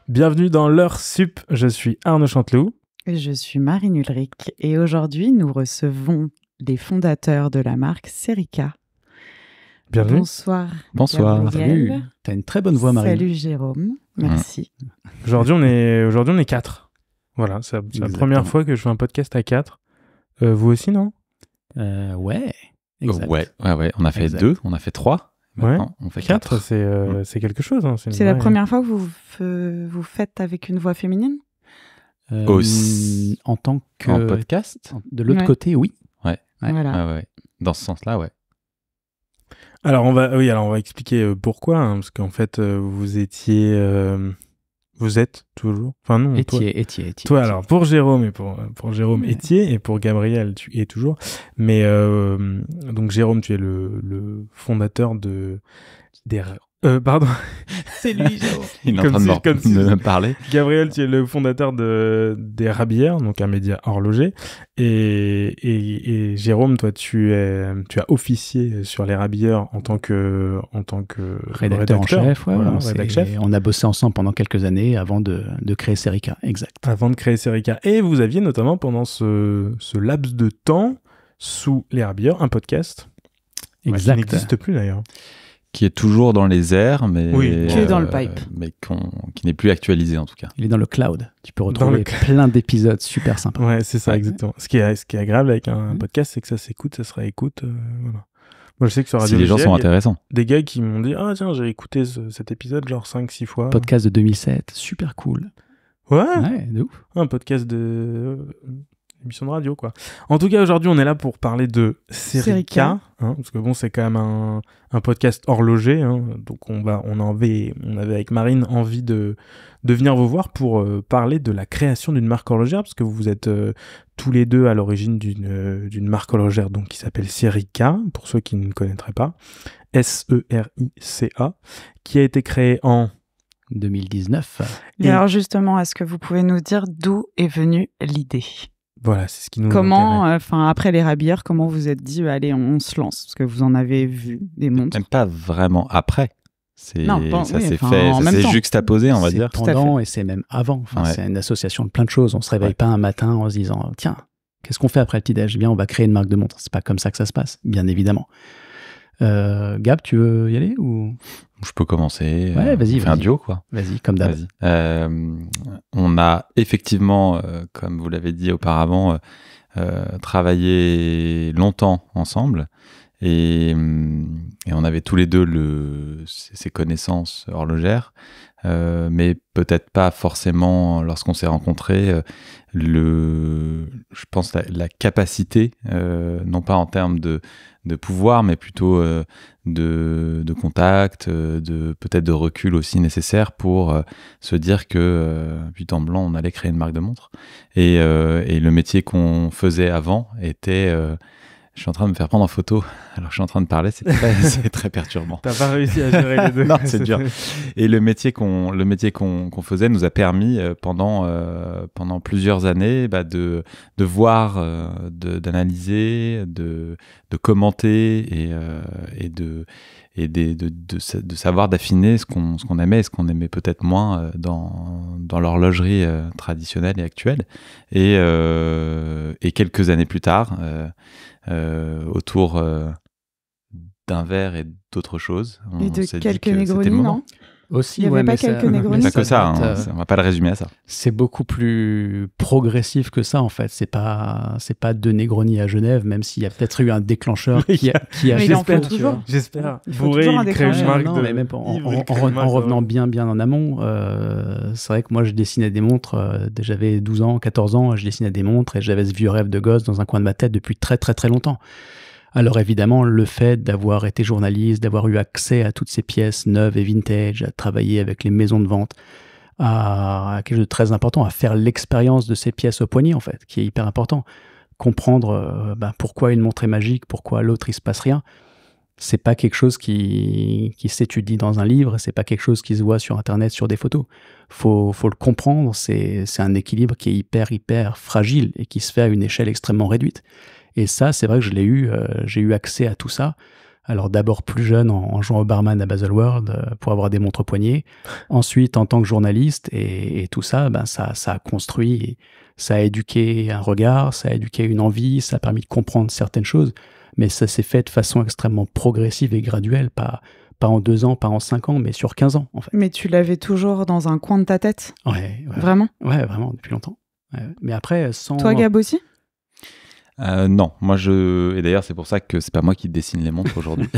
Bienvenue dans l'heure sup, je suis Arnaud Chanteloup. Je suis Marine Ulrich et aujourd'hui nous recevons les fondateurs de la marque Serica. Bienvenue. Bonsoir. Bonsoir. Gabriel. Salut. T'as une très bonne voix, Marine. Salut Jérôme, merci. Aujourd'hui on est 4. Voilà, c'est la première fois que je fais un podcast à 4. Vous aussi, non? Ouais. Exact. Ouais. On a fait Exact. 2, on a fait 3. Ouais. On fait 4, 4. c'est quelque chose. Hein. C'est la première fois que vous faites avec une voix féminine? Aussi. En tant que... En podcast. De l'autre Ouais. côté, oui. Ouais. Voilà. Ah ouais. Dans ce sens-là, ouais. Alors on va expliquer pourquoi, hein, parce qu'en fait vous êtes toujours. Enfin non. Étier. Toi, alors, pour Jérôme et pour Jérôme, Ouais. Étier, et pour Gabriel, tu es toujours. Mais donc, Jérôme, tu es le fondateur pardon. C'est lui, Jérôme. Il est en Comme train si- de me parler. Gabriel, tu es le fondateur des Rabières, donc un média horloger. Et Jérôme, toi, tu as officié sur les Rabières en tant que Rédacteur en chef. Ouais, Voilà, on, rédac-chef. on a bossé ensemble pendant quelques années avant de créer Serica. Exact. Avant de créer Serica. Et vous aviez notamment pendant ce laps de temps, sous les Rabières, un podcast. Qui Exact. n'existe plus d'ailleurs. Qui est toujours dans les airs, mais... Oui. Qui est dans le pipe. Mais qui n'est plus actualisé, en tout cas. Il est dans le cloud. Tu peux Dans retrouver le plein d'épisodes super sympas. Ouais, c'est ça, Ouais. exactement. Ce qui est agréable avec un podcast, c'est que ça s'écoute, ça se réécoute. Voilà. Moi, je sais que sur Radio Si les gens VGL, sont il y a intéressants. des gars qui m'ont dit « Ah tiens, j'ai écouté cet épisode genre 5-6 fois. » Podcast de 2007, super cool. Ouais, Ouais, de ouf. un podcast de... émission de radio, quoi. En tout cas, aujourd'hui, on est là pour parler de Serica, Serica. hein, parce que bon, c'est quand même un podcast horloger, hein, donc on avait avec Marine envie de venir vous voir pour parler de la création d'une marque horlogère, parce que vous êtes tous les deux à l'origine d'une marque horlogère donc, qui s'appelle Serica, pour ceux qui ne connaîtraient pas, SERICA, qui a été créée en... 2019. Et alors justement, est-ce que vous pouvez nous dire d'où est venue l'idée? Voilà, c'est ce qui nous Comment, intéresse. après les Rabières, comment vous êtes dit, allez, on se lance? Parce que vous en avez vu des montres. Même pas vraiment après. Non, bon, ça oui, s'est enfin, fait, en ça même s'est temps. juxtaposé, on va C'est dire. Tout à pendant et c'est même avant. Enfin, Ouais. C'est une association de plein de choses. On se réveille Ouais. pas un matin en se disant tiens, qu'est-ce qu'on fait après le petit-déj? Eh bien, on va créer une marque de montres. C'est pas comme ça que ça se passe, bien évidemment. Gab, tu veux y aller ou Je peux commencer. Ouais, vas-y, On fait un vas-y. duo, quoi. vas-y, comme d'hab. Vas-y. On a effectivement, comme vous l'avez dit auparavant, travaillé longtemps ensemble et on avait tous les deux ces connaissances horlogères, mais peut-être pas forcément lorsqu'on s'est rencontrés je pense la capacité, non pas en termes de pouvoir, mais plutôt de contact, peut-être de recul aussi nécessaire pour se dire que but en blanc on allait créer une marque de montres et le métier qu'on faisait avant était je suis en train de me faire prendre en photo alors je suis en train de parler, c'est très perturbant. T'as pas réussi à gérer les deux. Non, c'est dur. Et le métier qu'on faisait nous a permis pendant plusieurs années de voir, d'analyser, de commenter et de savoir d'affiner ce qu'on aimait et ce qu'on aimait peut-être moins dans l'horlogerie traditionnelle et actuelle. Et quelques années plus tard, autour d'un verre et d'autres choses. Et de s'est dit quelques que c'était le Negroni, moment. non? Aussi, Il y avait ouais, pas mais quelques ça, Negroni? mais Pas que ça, doit être, on va pas le résumer à ça. c'est beaucoup plus progressif que ça en fait. C'est pas de Negroni à Genève, même s'il y a peut-être eu un déclencheur qui a Mais il en fait, faut tu toujours. vois. J'espère. Il faut Bourré, toujours un il crée une déclencheur. marque Non, de... mais même Yves, il crée une marque en revenant de- bien en amont, c'est vrai que moi je dessinais des montres, j'avais 12 ans, 14 ans, je dessinais des montres et j'avais ce vieux rêve de gosse dans un coin de ma tête depuis très très très longtemps. Alors évidemment, le fait d'avoir été journaliste, d'avoir eu accès à toutes ces pièces neuves et vintage, à travailler avec les maisons de vente, à quelque chose de très important, à faire l'expérience de ces pièces au poignet en fait, qui est hyper important. Comprendre pourquoi une montre est magique, pourquoi l'autre il se passe rien. C'est pas quelque chose qui s'étudie dans un livre, c'est pas quelque chose qui se voit sur internet sur des photos. Faut le comprendre, c'est un équilibre qui est hyper fragile et qui se fait à une échelle extrêmement réduite. Et ça, c'est vrai que je l'ai eu, j'ai eu accès à tout ça Alors d'abord plus jeune en jouant au barman à Baselworld pour avoir des montres poignées. Ensuite en tant que journaliste et tout ça, ça a construit, ça a éduqué un regard, ça a éduqué une envie, ça a permis de comprendre certaines choses. Mais ça s'est fait de façon extrêmement progressive et graduelle, pas en 2 ans, pas en 5 ans, mais sur 15 ans en fait. Mais tu l'avais toujours dans un coin de ta tête? Ouais. Vraiment? Ouais, vraiment, depuis longtemps. Ouais. Mais après, sans... Toi, Gab, aussi? Non, et d'ailleurs c'est pour ça que c'est pas moi qui dessine les montres aujourd'hui.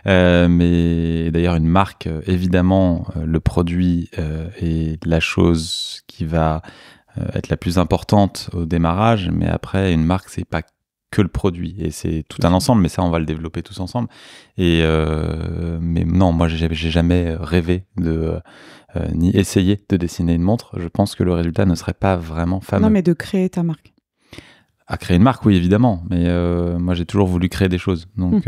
Mais d'ailleurs une marque, évidemment, le produit est la chose qui va être la plus importante au démarrage, mais après une marque c'est pas que le produit et c'est tout un ensemble, mais ça on va le développer tous ensemble. Mais non, moi j'ai jamais rêvé de ni essayé de dessiner une montre. Je pense que le résultat ne serait pas vraiment fameux. Non, mais de créer ta marque. À créer une marque, oui, évidemment. Mais moi, j'ai toujours voulu créer des choses. Donc,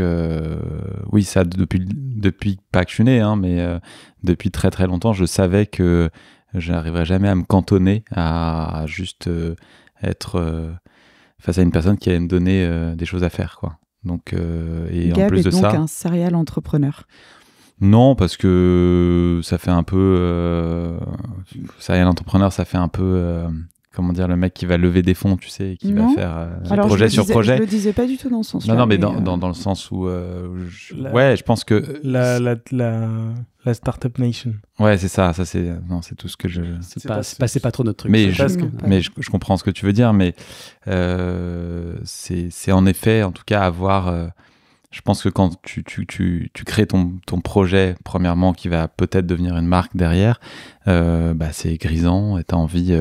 oui, ça, depuis pas que je suis né, mais depuis très, très longtemps, je savais que je n'arriverais jamais à me cantonner à juste être face à une personne qui allait me donner des choses à faire, quoi. Donc, et Gab en plus de ça... Gab est donc un serial entrepreneur. Non, parce que ça fait un peu... serial entrepreneur, ça fait un peu... comment dire, le mec qui va lever des fonds, tu sais, qui va faire projet sur projet. Je le disais pas du tout dans ce sens-là. Non, mais dans le sens où... je pense que... La Startup Nation. Ouais, c'est ça. C'est tout ce que je... C'est pas trop notre truc. Mais je comprends ce que tu veux dire, mais c'est en effet, en tout cas, avoir... je pense que quand tu crées ton projet, premièrement, qui va peut-être devenir une marque derrière, c'est grisant et tu as envie...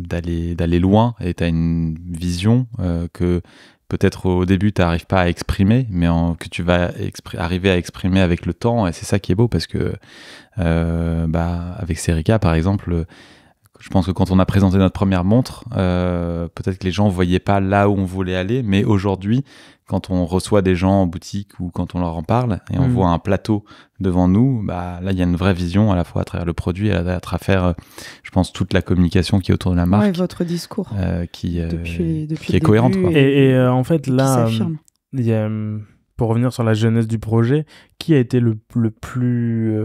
d'aller loin et tu as une vision que peut-être au début tu n'arrives pas à exprimer mais que tu vas arriver à exprimer avec le temps et c'est ça qui est beau parce que avec Serica par exemple, je pense que quand on a présenté notre première montre, peut-être que les gens ne voyaient pas là où on voulait aller, mais aujourd'hui quand on reçoit des gens en boutique ou quand on leur en parle et on voit un plateau devant nous, là il y a une vraie vision à la fois à travers le produit et à travers, je pense, toute la communication qui est autour de la marque. Ouais, votre discours qui depuis est cohérente. Quoi. Et en fait là, il y a, pour revenir sur la jeunesse du projet, qui a été le plus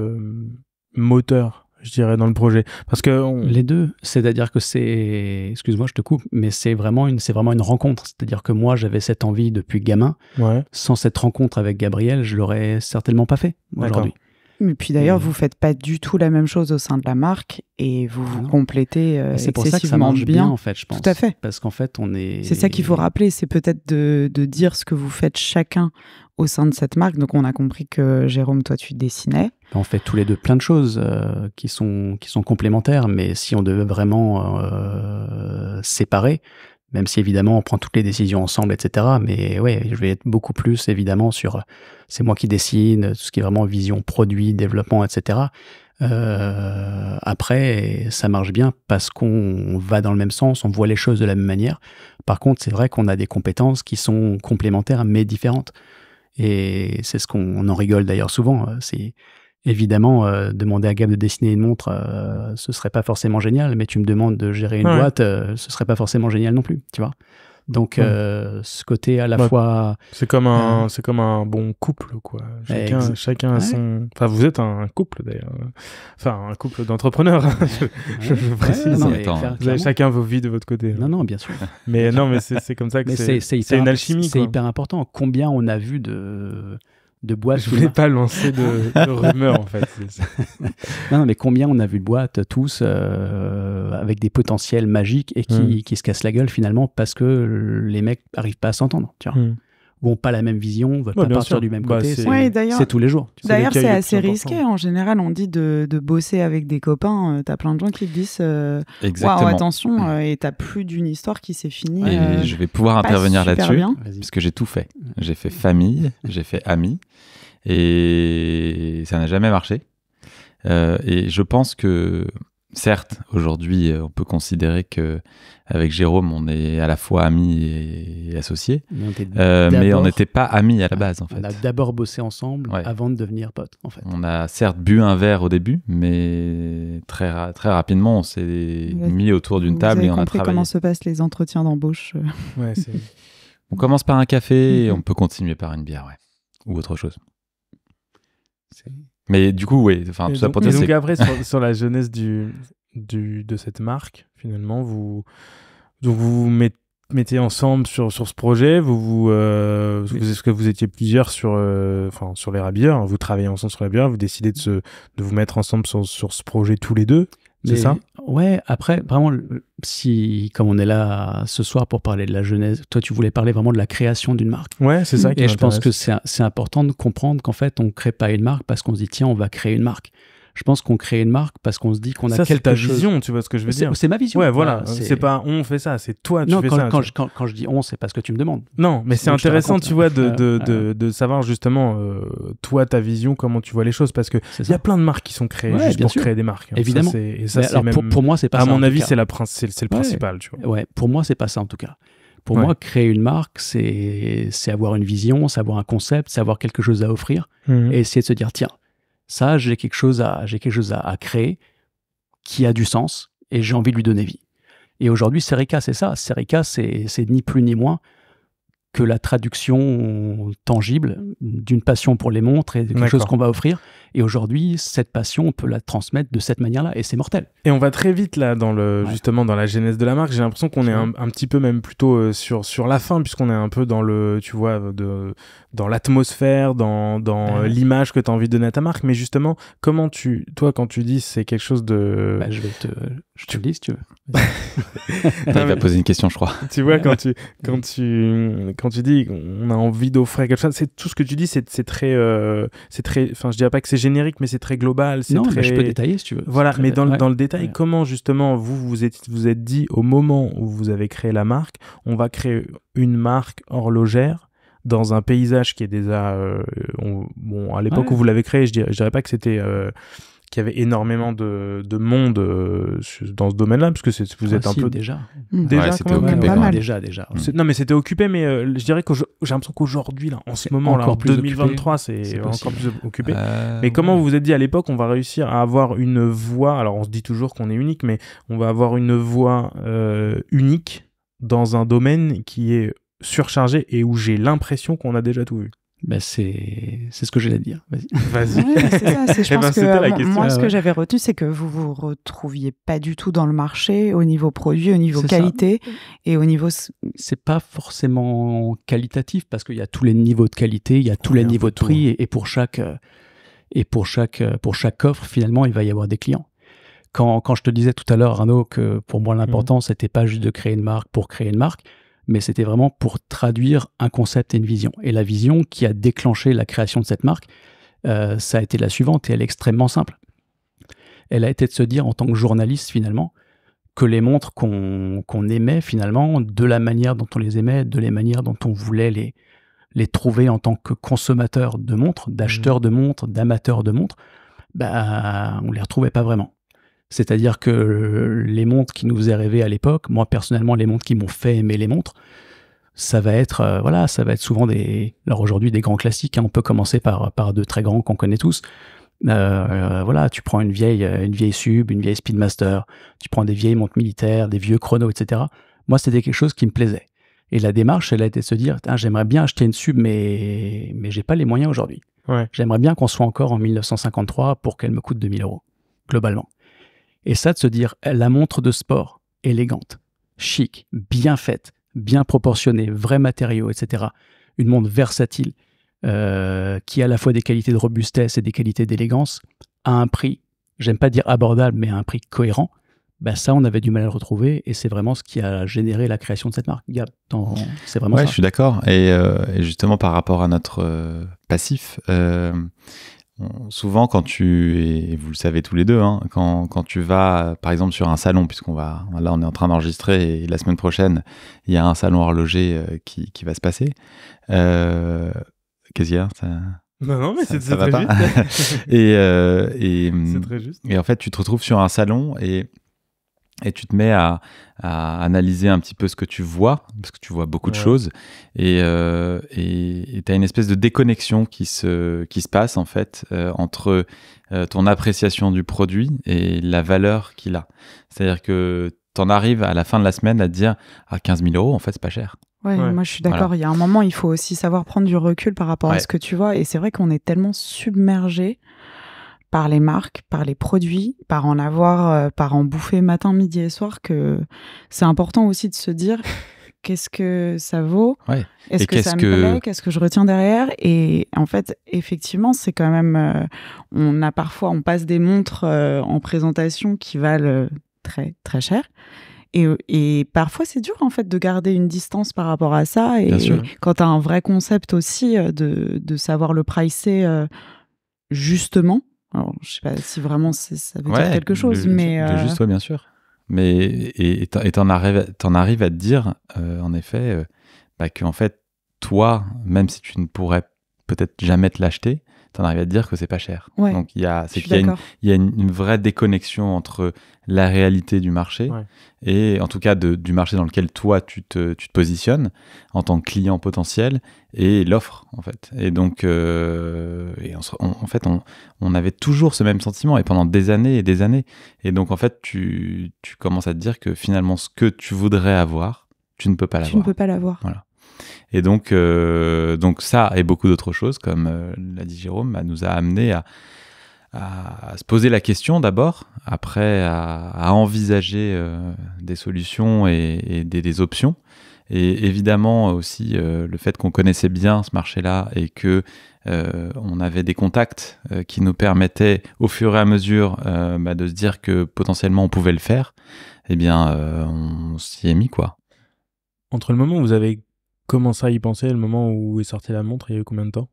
moteur, je dirais, dans le projet? Parce que les deux, c'est-à-dire que c'est, excuse-moi, je te coupe, mais c'est vraiment une rencontre. C'est-à-dire que moi, j'avais cette envie depuis gamin. Ouais. Sans cette rencontre avec Gabriel, je l'aurais certainement pas fait aujourd'hui. Mais puis d'ailleurs, vous faites pas du tout la même chose au sein de la marque et vous complétez c'est pour ça que ça excessivement marche bien en fait, je pense. Tout à fait. Parce qu'en fait, c'est ça qu'il faut rappeler, c'est peut-être de dire ce que vous faites chacun au sein de cette marque. Donc on a compris que Jérôme, toi tu dessinais. On fait tous les deux plein de choses qui sont complémentaires, mais si on devait vraiment séparer, même si évidemment on prend toutes les décisions ensemble, etc. Mais ouais, je vais être beaucoup plus évidemment sur c'est moi qui dessine, tout ce qui est vraiment vision, produit, développement, etc. Après, ça marche bien parce qu'on va dans le même sens, on voit les choses de la même manière. Par contre, c'est vrai qu'on a des compétences qui sont complémentaires mais différentes. Et c'est ce qu'on en rigole d'ailleurs souvent. C'est évidemment demander à Gab de dessiner une montre, ce serait pas forcément génial, mais tu me demandes de gérer une boîte, ce serait pas forcément génial non plus, tu vois. Donc ce côté à la fois c'est comme un bon couple quoi. Chacun a son. Enfin, vous êtes un couple d'ailleurs. Enfin, un couple d'entrepreneurs. je précise. Vous avez chacun vos vies de votre côté. Non, bien sûr. Mais non, mais c'est comme ça que c'est une alchimie. C'est hyper important. Combien on a vu de boîtes. Je voulais pas lancer de rumeurs en fait. Non, mais combien on a vu de boîtes tous avec des potentiels magiques et qui se cassent la gueule finalement parce que les mecs n'arrivent pas à s'entendre, tu vois. Ou n'ont pas la même vision, veulent pas partir du même côté. C'est tous les jours. D'ailleurs, c'est assez risqué. En général, on dit de bosser avec des copains. T'as plein de gens qui te disent waouh, attention, et t'as plus d'une histoire qui s'est finie. Et je vais pouvoir intervenir là-dessus parce que j'ai tout fait. J'ai fait famille, j'ai fait amis, et ça n'a jamais marché. Et je pense que certes, aujourd'hui, on peut considérer que avec Jérôme, on est à la fois amis et associés, mais on n'était pas amis à la base, en fait. On a d'abord bossé ensemble avant de devenir potes, en fait. On a certes bu un verre au début, mais très rapidement, on s'est mis autour d'une table et on a travaillé. Comment se passent les entretiens d'embauche. Ouais, On commence par un café et on peut continuer par une bière, ou autre chose. Mais du coup, tout ça pour dire, donc après, sur la jeunesse de cette marque, finalement, vous mettez ensemble sur ce projet, est-ce que vous étiez plusieurs sur les Rabières, vous travaillez ensemble sur la bière, vous décidez de vous mettre ensemble sur ce projet tous les deux, c'est ça? Ouais, après, vraiment, comme on est là ce soir pour parler de la genèse, toi tu voulais parler vraiment de la création d'une marque. Ouais, c'est ça qui m'intéresse. Et je pense que c'est important de comprendre qu'en fait, on crée pas une marque parce qu'on se dit, tiens, on va créer une marque. Je pense qu'on crée une marque parce qu'on se dit qu'on a quelque chose. Ça, c'est ta vision, tu vois ce que je veux dire. C'est ma vision. Ouais, voilà. C'est pas on fait ça, c'est toi, tu fais ça. Quand je dis on, c'est parce que tu me demandes. Non, mais c'est intéressant, tu vois, de savoir justement, toi, ta vision, comment tu vois les choses. Parce qu'il y a plein de marques qui sont créées juste pour créer des marques. Évidemment. Pour moi, c'est pas ça. À ça. mon avis, c'est le principal, tu vois. Ouais, pour moi, c'est pas ça en tout cas. Pour moi, créer une marque, c'est avoir une vision, c'est avoir un concept, c'est avoir quelque chose à offrir et essayer de se dire, tiens, ça, j'ai quelque chose à créer qui a du sens et j'ai envie de lui donner vie. Et aujourd'hui, Serica, c'est ça. Serica, c'est ni plus ni moins que la traduction tangible d'une passion pour les montres et de quelque chose qu'on va offrir. Et aujourd'hui, cette passion, on peut la transmettre de cette manière-là et c'est mortel. Et on va très vite là justement dans la genèse de la marque. J'ai l'impression qu'on est un petit peu même plutôt sur la fin, puisqu'on est un peu dans dans l'atmosphère, dans l'image que tu as envie de donner à ta marque. Mais justement, toi, quand tu dis c'est quelque chose de... je te le dis si tu veux. Il va poser une question, je crois. Tu vois, quand tu dis on a envie d'offrir quelque chose, c'est tout ce que tu dis, c'est très, enfin, je dirais pas que c'est générique, mais c'est très global. Mais je peux détailler si tu veux. Voilà, mais dans le détail, comment justement vous êtes dit au moment où vous avez créé la marque, on va créer une marque horlogère dans un paysage qui est déjà, à l'époque où vous l'avez créé, je dirais pas que c'était qu'il y avait énormément de monde dans ce domaine-là, parce que vous êtes un peu... Déjà, c'était occupé. Déjà. Non, mais c'était occupé, mais je dirais que j'ai l'impression qu'aujourd'hui, là, en ce moment, là, en 2023, c'est encore plus occupé. Mais comment vous vous êtes dit, à l'époque, on va réussir à avoir une voix, alors on se dit toujours qu'on est unique, mais on va avoir une voix unique dans un domaine qui est surchargé et où j'ai l'impression qu'on a déjà tout vu. C'est ce que j'allais dire. Vas-y. Ouais, c'est ça. Je pense que moi, ce que j'avais retenu, c'est que vous retrouviez pas du tout dans le marché au niveau produit, au niveau qualité et au niveau. C'est pas forcément qualitatif parce qu'il y a tous les niveaux de qualité, il y a tous les niveaux de prix et pour chaque offre, finalement, il va y avoir des clients. Quand je te disais tout à l'heure, Arnaud, que pour moi l'important, c'était pas juste de créer une marque pour créer une marque, mais c'était vraiment pour traduire un concept et une vision. Et la vision qui a déclenché la création de cette marque, ça a été la suivante, et elle est extrêmement simple. Elle a été de se dire, en tant que journaliste, finalement, que les montres qu'on aimait, finalement, de la manière dont on les aimait, de la manière dont on voulait les trouver en tant que consommateur de montres, d'acheteur de montres, d'amateur de montres, on les retrouvait pas vraiment. C'est-à-dire que les montres qui nous faisaient rêver à l'époque, moi personnellement, les montres qui m'ont fait aimer les montres, ça va être souvent alors aujourd'hui des grands classiques. On peut commencer par deux très grands qu'on connaît tous. Tu prends une vieille Sub, une vieille Speedmaster, tu prends des vieilles montres militaires, des vieux chronos, etc. Moi, c'était quelque chose qui me plaisait. Et la démarche, elle a été de se dire, j'aimerais bien acheter une Sub, mais j'ai pas les moyens aujourd'hui. Ouais. J'aimerais bien qu'on soit encore en 1953 pour qu'elle me coûte 2000 €, globalement. Et ça, de se dire, la montre de sport, élégante, chic, bien faite, bien proportionnée, vrais matériaux, etc. Une montre versatile, qui a à la fois des qualités de robustesse et des qualités d'élégance, à un prix, j'aime pas dire abordable, mais à un prix cohérent, ça, on avait du mal à le retrouver, et c'est vraiment ce qui a généré la création de cette marque. C'est vraiment ça. Je suis d'accord. Et justement, par rapport à notre passif, souvent, et vous le savez tous les deux, quand tu vas, par exemple, sur un salon, là, on est en train d'enregistrer et la semaine prochaine, il y a un salon horloger qui va se passer. Qu'est-ce qu'il y a Non, mais c'est très juste. C'est très juste. Et en fait, tu te retrouves sur un salon et tu te mets à analyser un petit peu ce que tu vois, parce que tu vois beaucoup de choses, et tu as une espèce de déconnexion qui se passe en fait entre ton appréciation du produit et la valeur qu'il a. C'est-à-dire que tu en arrives à la fin de la semaine à te dire 15 000 €, en fait, c'est pas cher. Ouais, moi je suis d'accord. Il y a un moment, il faut aussi savoir prendre du recul par rapport à ce que tu vois. Et c'est vrai qu'on est tellement submergé par les marques, par les produits, par en bouffer matin, midi et soir, que c'est important aussi de se dire qu'est-ce que ça vaut, est-ce que ça me plaît, qu'est-ce que je retiens derrière. Et en fait, effectivement, c'est quand même... on passe des montres en présentation qui valent très, très cher. Et parfois, c'est dur en fait de garder une distance par rapport à ça. Et quand tu as un vrai concept aussi de savoir le pricer justement, alors je sais pas si vraiment ça veut dire quelque chose, mais juste, bien sûr. Mais t'en arrives à te dire en effet que en fait toi, même si tu ne pourrais peut-être jamais te l'acheter, t'en arrives à te dire que c'est pas cher. Donc il y a une vraie déconnexion entre la réalité du marché et en tout cas du marché dans lequel toi tu te positionnes en tant que client potentiel et l'offre en fait. Et donc on avait toujours ce même sentiment et pendant des années et des années. Et donc en fait tu commences à te dire que finalement ce que tu voudrais avoir, tu ne peux pas l'avoir. Tu ne peux pas l'avoir. Voilà. Et donc ça et beaucoup d'autres choses, comme l'a dit Jérôme, nous a amené à se poser la question d'abord, après à envisager des solutions et des options. Et évidemment aussi le fait qu'on connaissait bien ce marché-là et que on avait des contacts qui nous permettaient au fur et à mesure de se dire que potentiellement on pouvait le faire, eh bien on s'y est mis quoi. Entre le moment où vous avez commencé à y penser et le moment où est sortie la montre, il y a eu combien de temps ?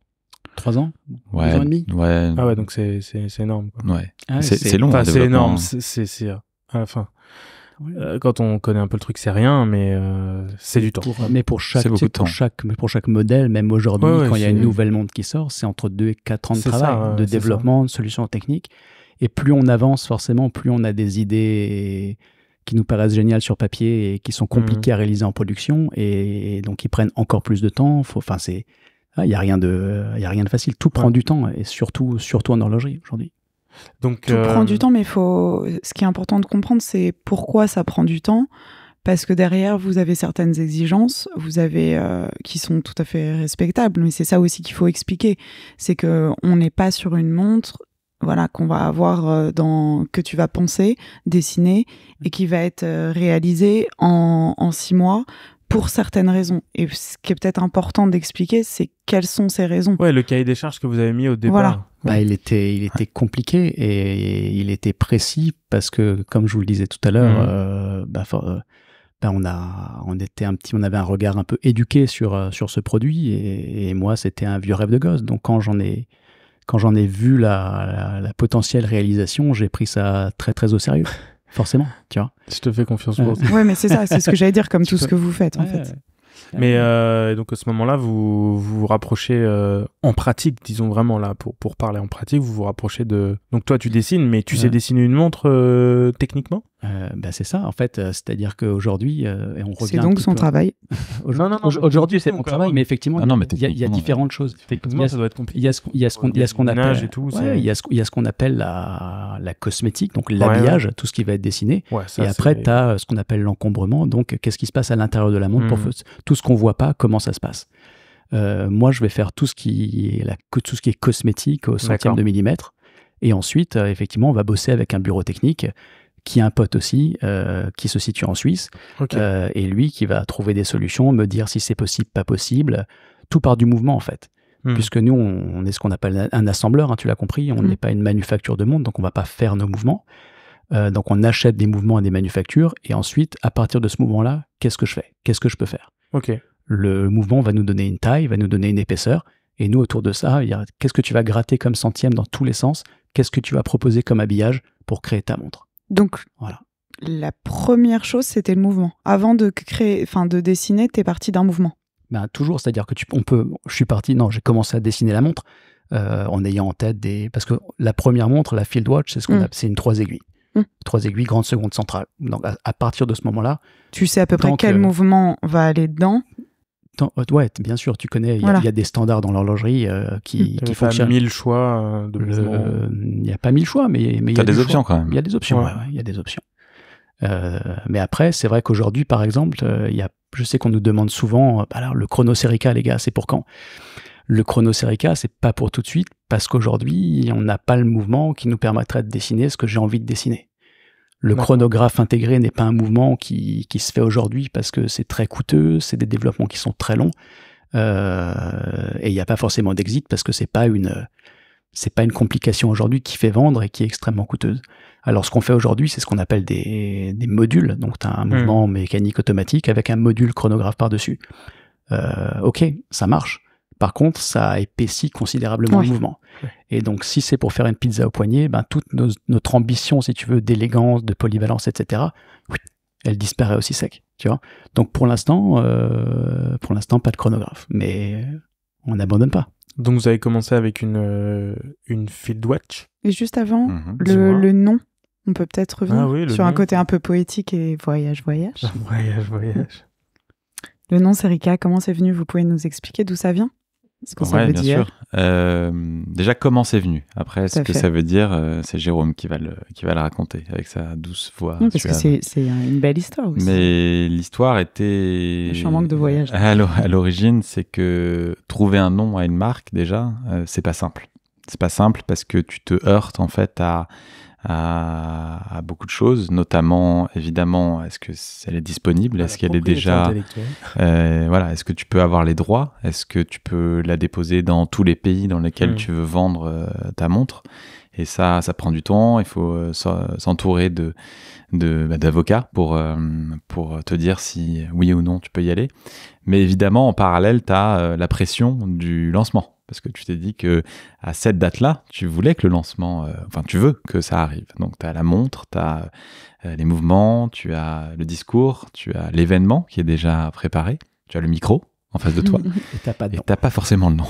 3 ans ? 2 ans et demi ? Ouais. Ah ouais, donc c'est énorme. Quoi. Ouais. C'est long. Enfin, c'est énorme. C'est à la fin. Quand on connaît un peu le truc, c'est rien, mais c'est du temps. Mais pour chaque modèle, même aujourd'hui, quand il y a une nouvelle montre qui sort, c'est entre 2 et 4 ans de travail, de développement, de solutions techniques. Et plus on avance, forcément, plus on a des idées qui nous paraissent géniales sur papier et qui sont compliquées à réaliser en production, et donc ils prennent encore plus de temps. Il n'y a rien de facile. Tout prend du temps, et surtout en horlogerie aujourd'hui. Donc, tout prend du temps, mais ce qui est important de comprendre, c'est pourquoi ça prend du temps. Parce que derrière, vous avez certaines exigences, qui sont tout à fait respectables, mais c'est ça aussi qu'il faut expliquer. C'est qu'on n'est pas sur une montre qu'on va avoir que tu vas penser, dessiner, et qui va être réalisée en 6 mois pour certaines raisons. Et ce qui est peut-être important d'expliquer, c'est quelles sont ces raisons. Ouais, le cahier des charges que vous avez mis au départ. Voilà. Il était compliqué et il était précis parce que, comme je vous le disais tout à l'heure, on avait un regard un peu éduqué sur ce produit, et moi, c'était un vieux rêve de gosse. Donc, quand j'en ai vu la potentielle réalisation, j'ai pris ça très, très au sérieux. Forcément, tu vois. Je te fais confiance pour ça. Ouais, mais c'est ça, c'est ce que j'allais dire, comme tout ce que vous faites, en fait. Mais donc à ce moment-là, vous vous rapprochez en pratique, disons vraiment là, pour parler en pratique, vous vous rapprochez de... Donc toi, tu dessines, mais tu sais dessiner une montre techniquement ? C'est ça, en fait. C'est-à-dire qu'aujourd'hui, et on revient... C'est donc son travail. Aujourd'hui, c'est mon travail, mais effectivement, il y a différentes choses. Techniquement, ça doit être compliqué. Il y a ce qu'on appelle... et tout, il y a ce qu'on appelle la cosmétique, donc l'habillage, tout ce qui va être dessiné. Et après, tu as ce qu'on appelle l'encombrement, donc qu'est-ce qui se passe à l'intérieur de la montre, pour tout ce qu'on voit pas, comment ça se passe. Moi, je vais faire tout ce qui est cosmétique au centième de millimètre. Et ensuite, effectivement, on va bosser avec un bureau technique qui a un pote aussi, qui se situe en Suisse, et lui qui va trouver des solutions, me dire si c'est possible, pas possible. Tout part du mouvement, en fait. Puisque nous, on est ce qu'on appelle un assembleur, hein, tu l'as compris, on n'est pas une manufacture de montre, donc on ne va pas faire nos mouvements. Donc on achète des mouvements à des manufactures, et ensuite, à partir de ce mouvement-là, qu'est-ce que je fais ? Qu'est-ce que je peux faire ? Le mouvement va nous donner une taille, va nous donner une épaisseur, et nous, autour de ça, qu'est-ce que tu vas gratter comme centième dans tous les sens ? Qu'est-ce que tu vas proposer comme habillage pour créer ta montre ? Donc, la première chose, c'était le mouvement. Avant de dessiner, t'es parti d'un mouvement. Toujours, c'est-à-dire que j'ai commencé à dessiner la montre en ayant en tête parce que la première montre, la Field Watch, c'est une 3 aiguilles. 3 aiguilles, grande seconde centrale. Donc, à partir de ce moment-là... Tu sais à peu près quel mouvement va aller dedans ? Ouais, bien sûr, tu connais, il y a des standards dans l'horlogerie qui fonctionnent. Il n'y a pas 1000 choix de mouvements. Il n'y a pas 1000 choix, mais il y a des options quand même. Il y a des options, il y a des options. Mais après, c'est vrai qu'aujourd'hui, par exemple, je sais qu'on nous demande souvent, alors le chrono Serica, les gars, c'est pour quand? Le chrono Serica, c'est pas pour tout de suite, parce qu'aujourd'hui, on n'a pas le mouvement qui nous permettrait de dessiner ce que j'ai envie de dessiner. Le chronographe intégré n'est pas un mouvement qui se fait aujourd'hui parce que c'est très coûteux, c'est des développements qui sont très longs, et il n'y a pas forcément d'exit parce que c'est pas une complication aujourd'hui qui fait vendre et qui est extrêmement coûteuse. Alors, ce qu'on fait aujourd'hui, c'est ce qu'on appelle des modules. Donc, tu as un mouvement mécanique automatique avec un module chronographe par-dessus. Ok, ça marche. Par contre, ça épaissit considérablement le mouvement. Et donc, si c'est pour faire une pizza au poignet, toute notre ambition, si tu veux, d'élégance, de polyvalence, etc., elle disparaît aussi sec. Tu vois. Donc, pour l'instant, pas de chronographe. Mais on n'abandonne pas. Donc, vous avez commencé avec une Field Watch. Et juste avant, le nom, on peut peut-être revenir sur un côté un peu poétique et voyage. Voyage. Le nom Serica, comment c'est venu? Vous pouvez nous expliquer d'où ça vient? Ce que ça veut bien dire. sûr. Déjà, comment c'est venu? Après, ce que ça veut dire, c'est Jérôme qui va le raconter avec sa douce voix. Oui, parce que c'est une belle histoire aussi. Mais l'histoire était... Je suis en manque de voyage. À l'origine, c'est que trouver un nom à une marque, déjà, c'est pas simple. C'est pas simple parce que tu te heurtes, en fait, à beaucoup de choses, notamment, évidemment, est-ce qu'elle est disponible? Est-ce qu'elle est déjà... est-ce que tu peux avoir les droits? Est-ce que tu peux la déposer dans tous les pays dans lesquels tu veux vendre ta montre? Et ça prend du temps, il faut s'entourer d'avocats pour te dire si oui ou non tu peux y aller. Mais évidemment, en parallèle, tu as la pression du lancement. Parce que tu t'es dit que à cette date-là, tu voulais que le lancement, tu veux que ça arrive. Donc, tu as la montre, tu as les mouvements, tu as le discours, tu as l'événement qui est déjà préparé, tu as le micro en face de toi. Et t'as pas forcément le nom.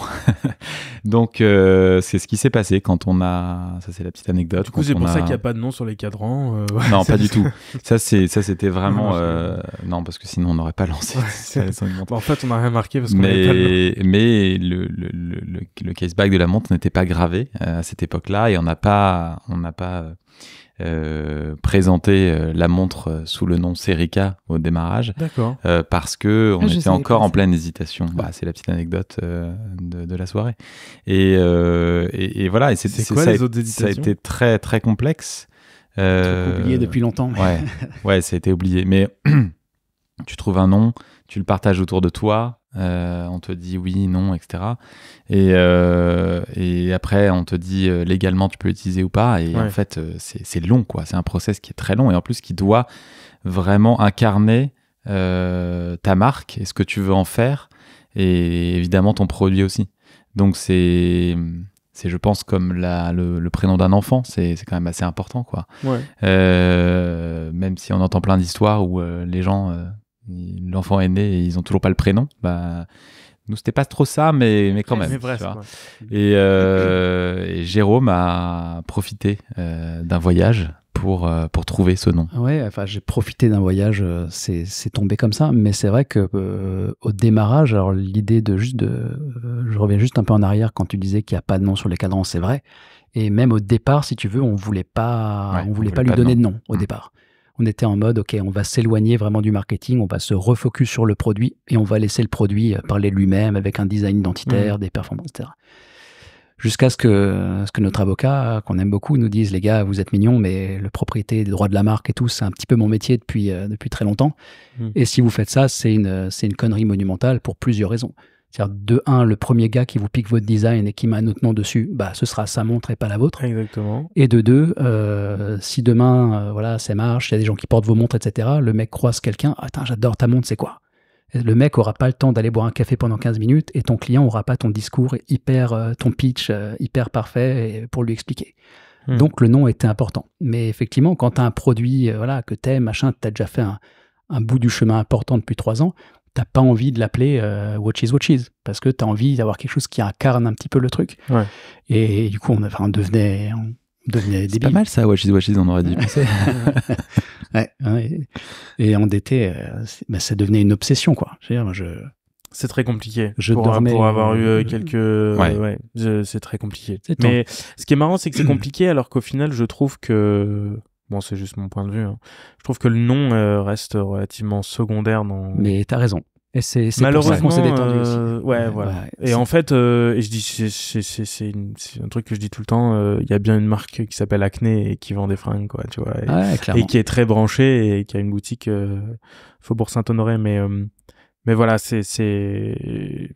Donc, c'est ce qui s'est passé quand on a... Ça, c'est la petite anecdote. Du coup, c'est pour ça qu'il n'y a pas de nom sur les cadrans. Non, pas du tout. Ça, c'était vraiment... Non, parce que sinon, on n'aurait pas lancé. En fait, on n'a rien marqué parce qu'on n'avait pas le nom. Mais le caseback de la montre n'était pas gravé à cette époque-là et on n'a pas présenté la montre sous le nom Serica au démarrage. D'accord. Parce que on était encore en pleine hésitation. C'est la petite anecdote de la soirée. Et voilà. Et c'est quoi les autres hésitations? Ça a été très très complexe. Oublié depuis longtemps. Ouais, ça a été oublié. Mais tu trouves un nom, tu le partages autour de toi. On te dit oui, non, etc. Et après, on te dit légalement tu peux l'utiliser ou pas. Et en fait, c'est long, quoi. C'est un process qui est très long et en plus qui doit vraiment incarner ta marque et ce que tu veux en faire et évidemment ton produit aussi. Donc c'est je pense, comme le prénom d'un enfant. C'est quand même assez important, quoi. Même si on entend plein d'histoires où les gens... l'enfant est né et ils ont toujours pas le prénom. Nous c'était pas trop ça, mais quand même. Mais bref, tu vois. Et Jérôme a profité d'un voyage pour trouver ce nom. Ouais, j'ai profité d'un voyage, c'est tombé comme ça, mais c'est vrai que au démarrage, alors l'idée je reviens juste un peu en arrière quand tu disais qu'il n'y a pas de nom sur les cadrans, c'est vrai. Et même au départ, si tu veux, on voulait pas lui donner de nom au départ. On était en mode, ok, on va s'éloigner vraiment du marketing, on va se refocus sur le produit et on va laisser le produit parler de lui-même avec un design identitaire, des performances, etc. Jusqu'à ce que notre avocat, qu'on aime beaucoup, nous dise, les gars, vous êtes mignons, mais la propriété des droits de la marque et tout, c'est un petit peu mon métier depuis très longtemps. Et si vous faites ça, c'est une connerie monumentale pour plusieurs raisons. C'est-à-dire, de un, le premier gars qui vous pique votre design et qui met un autre nom dessus, ce sera sa montre et pas la vôtre. Exactement. Et de deux, si demain, ça marche, il y a des gens qui portent vos montres, etc., le mec croise quelqu'un, attends, j'adore ta montre, c'est quoi? Et le mec aura pas le temps d'aller boire un café pendant 15 minutes et ton client aura pas ton discours ton pitch hyper parfait pour lui expliquer. Donc, le nom était important. Mais effectivement, quand tu as un produit que tu aimes, tu as déjà fait un bout du chemin important depuis 3 ans, t'as pas envie de l'appeler Watches parce que tu as envie d'avoir quelque chose qui incarne un petit peu le truc. Et du coup, on devenait débile. C'est pas mal ça, Watches, on aurait dû penser. Et on était, ça devenait une obsession, quoi. C'est très compliqué. Pour avoir eu quelques... c'est très compliqué. Mais ce qui est marrant, c'est que c'est compliqué, alors qu'au final, je trouve que Bon, c'est juste mon point de vue. Hein. Je trouve que le nom reste relativement secondaire dans. Mais t'as raison. Et c'est malheureusement pour ça qu'on s'est détendu aussi. Ouais, voilà. Et en fait, et je dis, c'est un truc que je dis tout le temps. Il y a bien une marque qui s'appelle Acne et qui vend des fringues, quoi, tu vois, et qui est très branchée et qui a une boutique Faubourg Saint-Honoré. Mais voilà, je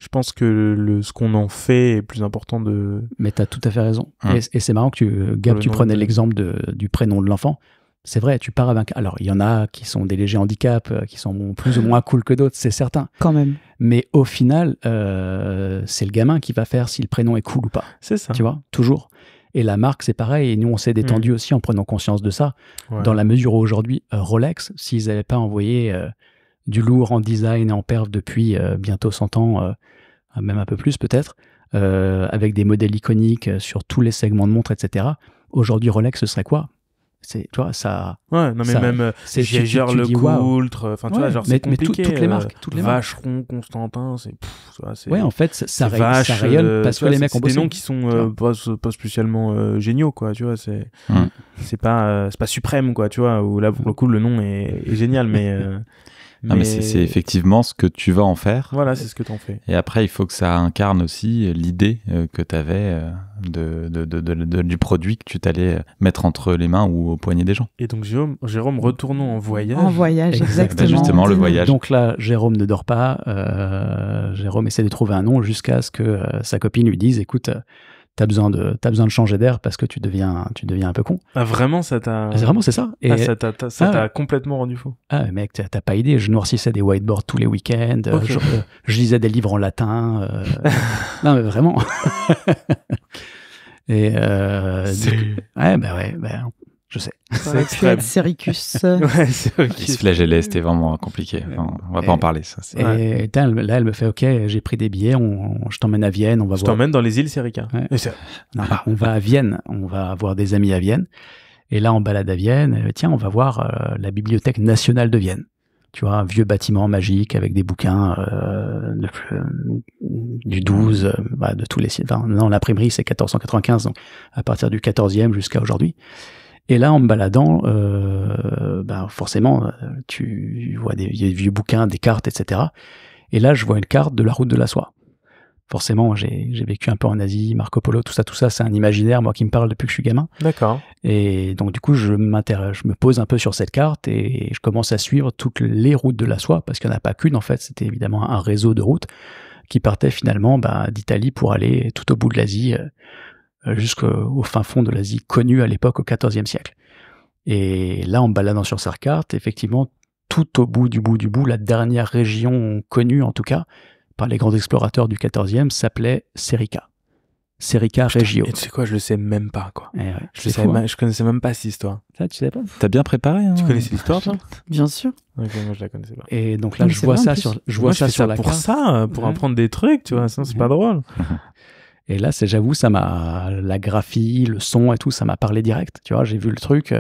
pense que ce qu'on en fait est plus important de. Mais t'as tout à fait raison. Et c'est marrant que Gab, tu prenais l'exemple du prénom de l'enfant. C'est vrai, tu pars avec. Alors, il y en a qui sont des légers handicaps, qui sont plus ou moins cool que d'autres, c'est certain. Quand même. Mais au final, c'est le gamin qui va faire si le prénom est cool ou pas. C'est ça. Tu vois, toujours. Et la marque, c'est pareil. Et nous, on s'est détendu aussi en prenant conscience de ça. Ouais. Dans la mesure où aujourd'hui, Rolex, s'ils n'avaient pas envoyé du lourd en design et en perf depuis bientôt 100 ans, même un peu plus peut-être, avec des modèles iconiques sur tous les segments de montres, etc. Aujourd'hui, Rolex, ce serait quoi ? Tu vois, ça. Ouais, non, mais ça, même Jaeger, Le Coultre, enfin, tu vois, genre, c'est compliqué. Mais toutes les marques. Vacheron, Constantin, ouais, en fait, ça rayonne parce que les mecs ont bossé. C'est des noms qui sont pas spécialement géniaux, quoi, tu vois, c'est pas suprême, quoi, tu vois, où là, pour le coup, le nom est génial, mais. Non, mais c'est effectivement ce que tu vas en faire. Voilà, c'est ce que tu en fais. Et après, il faut que ça incarne aussi l'idée que tu avais du produit que tu t'allais mettre entre les mains ou au poignet des gens. Et donc, Jérôme, retournons en voyage. En voyage, exactement. Justement, le voyage. Donc là, Jérôme ne dort pas. Jérôme essaie de trouver un nom jusqu'à ce que sa copine lui dise, écoute, t'as besoin de changer d'air parce que tu deviens un peu con. Ah, vraiment, ça t'a... Vraiment, c'est ça. Et ça t'a complètement rendu fou. Ah, mec, t'as pas idée. Je noircissais des whiteboards tous les week-ends. Okay. Je lisais des livres en latin. Non, mais vraiment. Et je sais. C'est extrême. Syricus. Ouais, Syricus. Il se flagellait, c'était vraiment compliqué. Enfin, on va pas en parler, ça. Et là, elle me fait, OK, j'ai pris des billets, je t'emmène à Vienne, on va voir. Je t'emmène dans les îles Sérica. Ouais. Non, on va à Vienne, on va voir des amis à Vienne. Et là, on balade à Vienne, tiens, on va voir la Bibliothèque nationale de Vienne. Tu vois, un vieux bâtiment magique avec des bouquins du 12, de tous les siècles. Enfin, non, l'imprimerie, c'est 1495, donc à partir du 14e jusqu'à aujourd'hui. Et là, en me baladant, forcément, tu vois des vieux bouquins, des cartes, etc. Et là, je vois une carte de la route de la soie. Forcément, j'ai vécu un peu en Asie, Marco Polo, tout ça, c'est un imaginaire, moi, qui me parle depuis que je suis gamin. D'accord. Et donc, du coup, je me pose un peu sur cette carte et je commence à suivre toutes les routes de la soie, parce qu'il n'y en a pas qu'une, en fait, c'était évidemment un réseau de routes qui partait finalement d'Italie pour aller tout au bout de l'Asie, jusqu'au fin fond de l'Asie, connue à l'époque au XIVe siècle. Et là, en me baladant sur cette carte, effectivement, tout au bout du bout, la dernière région connue, en tout cas, par les grands explorateurs du XIVe, s'appelait Serica. Serica Reggio. Et tu sais quoi, je le sais même pas, quoi. Ouais, je connaissais même pas cette histoire. Ça, tu sais pas? T'as bien préparé, hein? Tu connaissais l'histoire, toi? Bien sûr. Ok, moi je la connaissais pas. Et donc là, je vois ça sur la pour carte. Ça, pour apprendre des trucs, tu vois, sinon c'est pas drôle. Et là, j'avoue, la graphie, le son et tout, ça m'a parlé direct. Tu vois, j'ai vu le truc.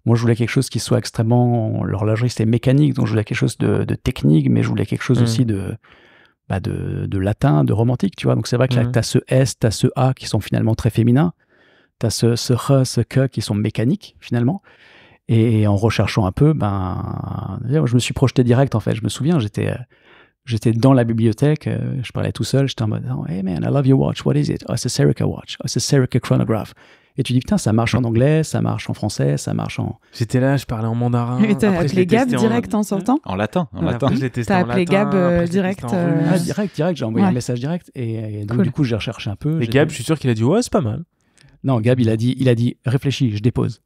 Moi, je voulais quelque chose qui soit extrêmement. L'horlogerie, c'était mécanique, donc je voulais quelque chose de technique, mais je voulais quelque chose aussi de latin, de romantique, tu vois. Donc c'est vrai que là, t'as ce S, t'as ce A qui sont finalement très féminins. T'as ce R, ce K qui sont mécaniques, finalement. Et en recherchant un peu, je me suis projeté direct, en fait. Je me souviens, j'étais dans la bibliothèque, je parlais tout seul, j'étais en mode « Hey man, I love your watch, what is it? Oh, it's a Serica watch, oh, it's a Serica chronograph. » Et tu dis « Putain, ça marche en anglais, ça marche en français, ça marche en... » J'étais là, je parlais en mandarin. Et t'as appelé Gab direct en sortant? En latin. T'as appelé Gab direct direct, j'ai envoyé un message direct. Et donc du coup, j'ai recherché un peu. Et Gab, je suis sûr qu'il a dit « Ouais, c'est pas mal. » Non, Gab, il a dit « Réfléchis, je dépose. »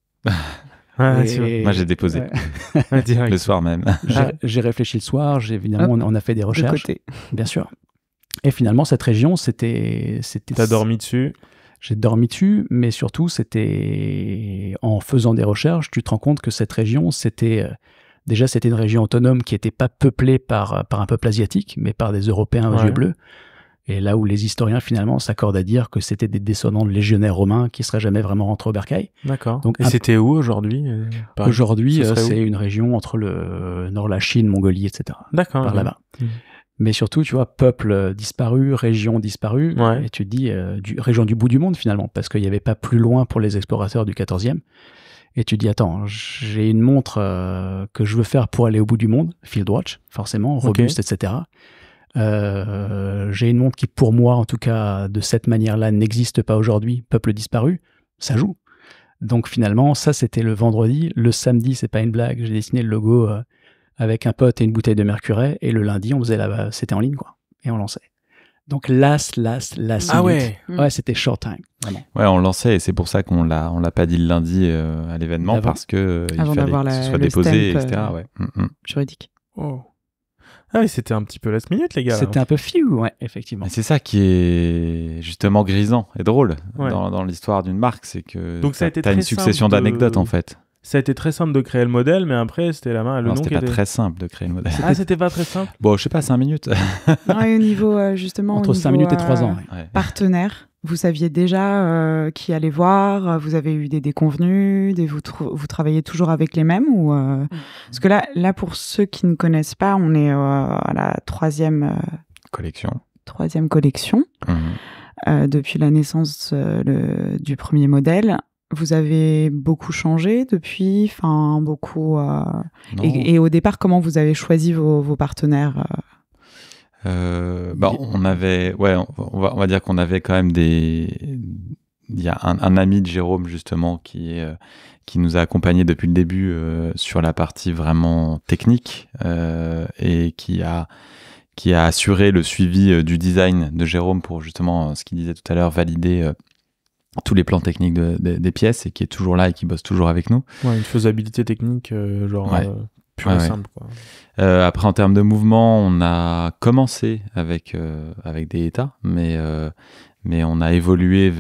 Moi, j'ai déposé le soir même. J'ai réfléchi le soir. Évidemment, on a fait des recherches. De côté. Bien sûr. Et finalement, cette région, c'était. T'as dormi dessus? J'ai dormi dessus, mais surtout, c'était en faisant des recherches, tu te rends compte que cette région, c'était une région autonome qui n'était pas peuplée par un peuple asiatique, mais par des Européens aux yeux bleus. Et là où les historiens, finalement, s'accordent à dire que c'était des descendants de légionnaires romains qui ne seraient jamais vraiment rentrés au bercail. D'accord. Et c'était où aujourd'hui? Aujourd'hui, c'est une région entre le nord, la Chine, Mongolie, etc. D'accord. Par là-bas. Mais surtout, tu vois, peuple disparu, région disparue, et tu te dis, région du bout du monde, finalement, parce qu'il n'y avait pas plus loin pour les explorateurs du XIVe. et tu dis attends, j'ai une montre que je veux faire pour aller au bout du monde, Field Watch, forcément, robuste, etc. J'ai une montre qui, pour moi, en tout cas, de cette manière-là, n'existe pas aujourd'hui, peuple disparu, ça joue. Donc finalement, ça c'était le vendredi. Le samedi, c'est pas une blague, j'ai dessiné le logo avec un pote et une bouteille de Mercury, et le lundi, on faisait c'était en ligne, quoi, et on lançait. Donc last Ah minute. Ouais, c'était short time, vraiment. Ouais, on lançait, et c'est pour ça qu'on l'a pas dit le lundi à l'événement, parce que il fallait que ce soit déposé, etc. Ouais. Juridique. Oh. Ah oui, c'était un petit peu last minute, les gars. C'était un peu few, ouais, effectivement. Et c'est ça qui est justement grisant et drôle dans l'histoire d'une marque, c'est que t'as une succession d'anecdotes, en fait. Ça a été très simple de créer le modèle, mais après, c'était la main. Non, c'était pas très simple de créer le modèle. Ah, c'était pas très simple. Bon, je sais pas, 5 minutes. Non, et au niveau, justement... Entre 5 minutes et 3 ans. Ouais. Partenaire, vous saviez déjà qui allait voir, vous avez eu des déconvenus, vous travaillez toujours avec les mêmes ou Parce que là, pour ceux qui ne connaissent pas, on est à la troisième collection. Depuis la naissance du premier modèle. Vous avez beaucoup changé depuis, beaucoup. Et au départ, comment vous avez choisi vos partenaires on avait, on va dire qu'on avait quand même il y a un ami de Jérôme justement qui nous a accompagnés depuis le début sur la partie vraiment technique et qui a assuré le suivi du design de Jérôme pour justement ce qu'il disait tout à l'heure, valider tous les plans techniques des pièces, et qui est toujours là et qui bosse toujours avec nous. Ouais, une faisabilité technique pure et simple, quoi. Après, en termes de mouvement, on a commencé avec des états, mais on a évolué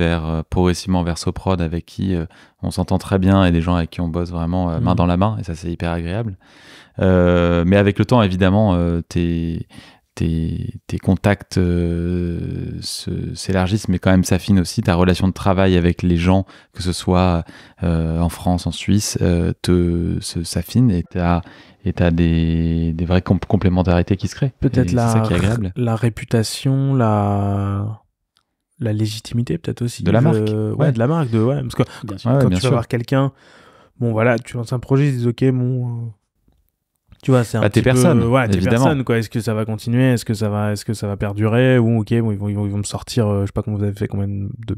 progressivement vers Soprod, avec qui on s'entend très bien, et des gens avec qui on bosse vraiment main dans la main, et ça, c'est hyper agréable. Mais avec le temps, évidemment, tes contacts s'élargissent, mais quand même s'affinent aussi. Ta relation de travail avec les gens, que ce soit en France, en Suisse, s'affine, et t'as des vraies complémentarités qui se créent. Peut-être ça qui est agréable. La réputation, la légitimité peut-être aussi. De la marque. De la marque. Parce que quand tu vas voir quelqu'un, bon voilà, tu lances un projet, ils disent ok, bon... Tu vois, c'est un petit personne, peu... Ouais, évidemment. t'es personne, quoi. Est-ce que ça va continuer? Est-ce que ça va perdurer? Ou, ok, bon, ils vont me sortir, je sais pas comment vous avez fait,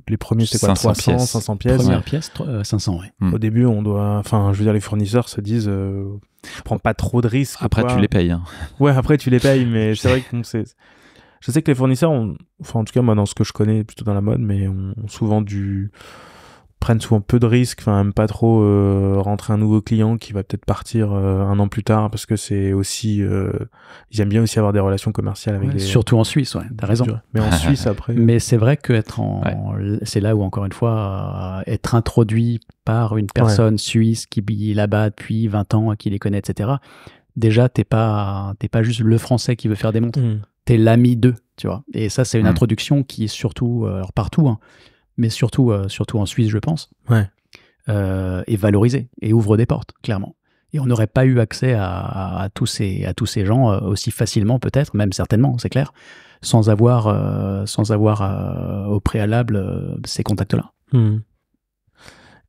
les premiers, c'était quoi? 300, 500 pièces? Première pièce, 500, ouais. Au début, les fournisseurs se disent, je prends pas trop de risques. Après, tu les payes, hein. Ouais, après, tu les payes, mais c'est vrai que je sais que les fournisseurs en tout cas, moi, dans ce que je connais, plutôt dans la mode, mais ont souvent prennent souvent peu de risques, aiment pas trop rentrer un nouveau client qui va peut-être partir un an plus tard, parce que c'est aussi ils aiment bien aussi avoir des relations commerciales avec surtout en Suisse, ouais, t'as raison. Mais en Suisse après. Mais c'est vrai que c'est là où, encore une fois, être introduit par une personne suisse qui est là-bas depuis 20 ans, qui les connaît, etc. Déjà, t'es pas juste le Français qui veut faire des montres. T'es l'ami d'eux, tu vois. Et ça, c'est une introduction qui est surtout, alors partout, hein, mais surtout en Suisse, je pense, est valorisée et ouvre des portes, clairement. Et on n'aurait pas eu accès à tous ces gens aussi facilement, peut-être, même certainement, c'est clair, sans avoir au préalable ces contacts-là.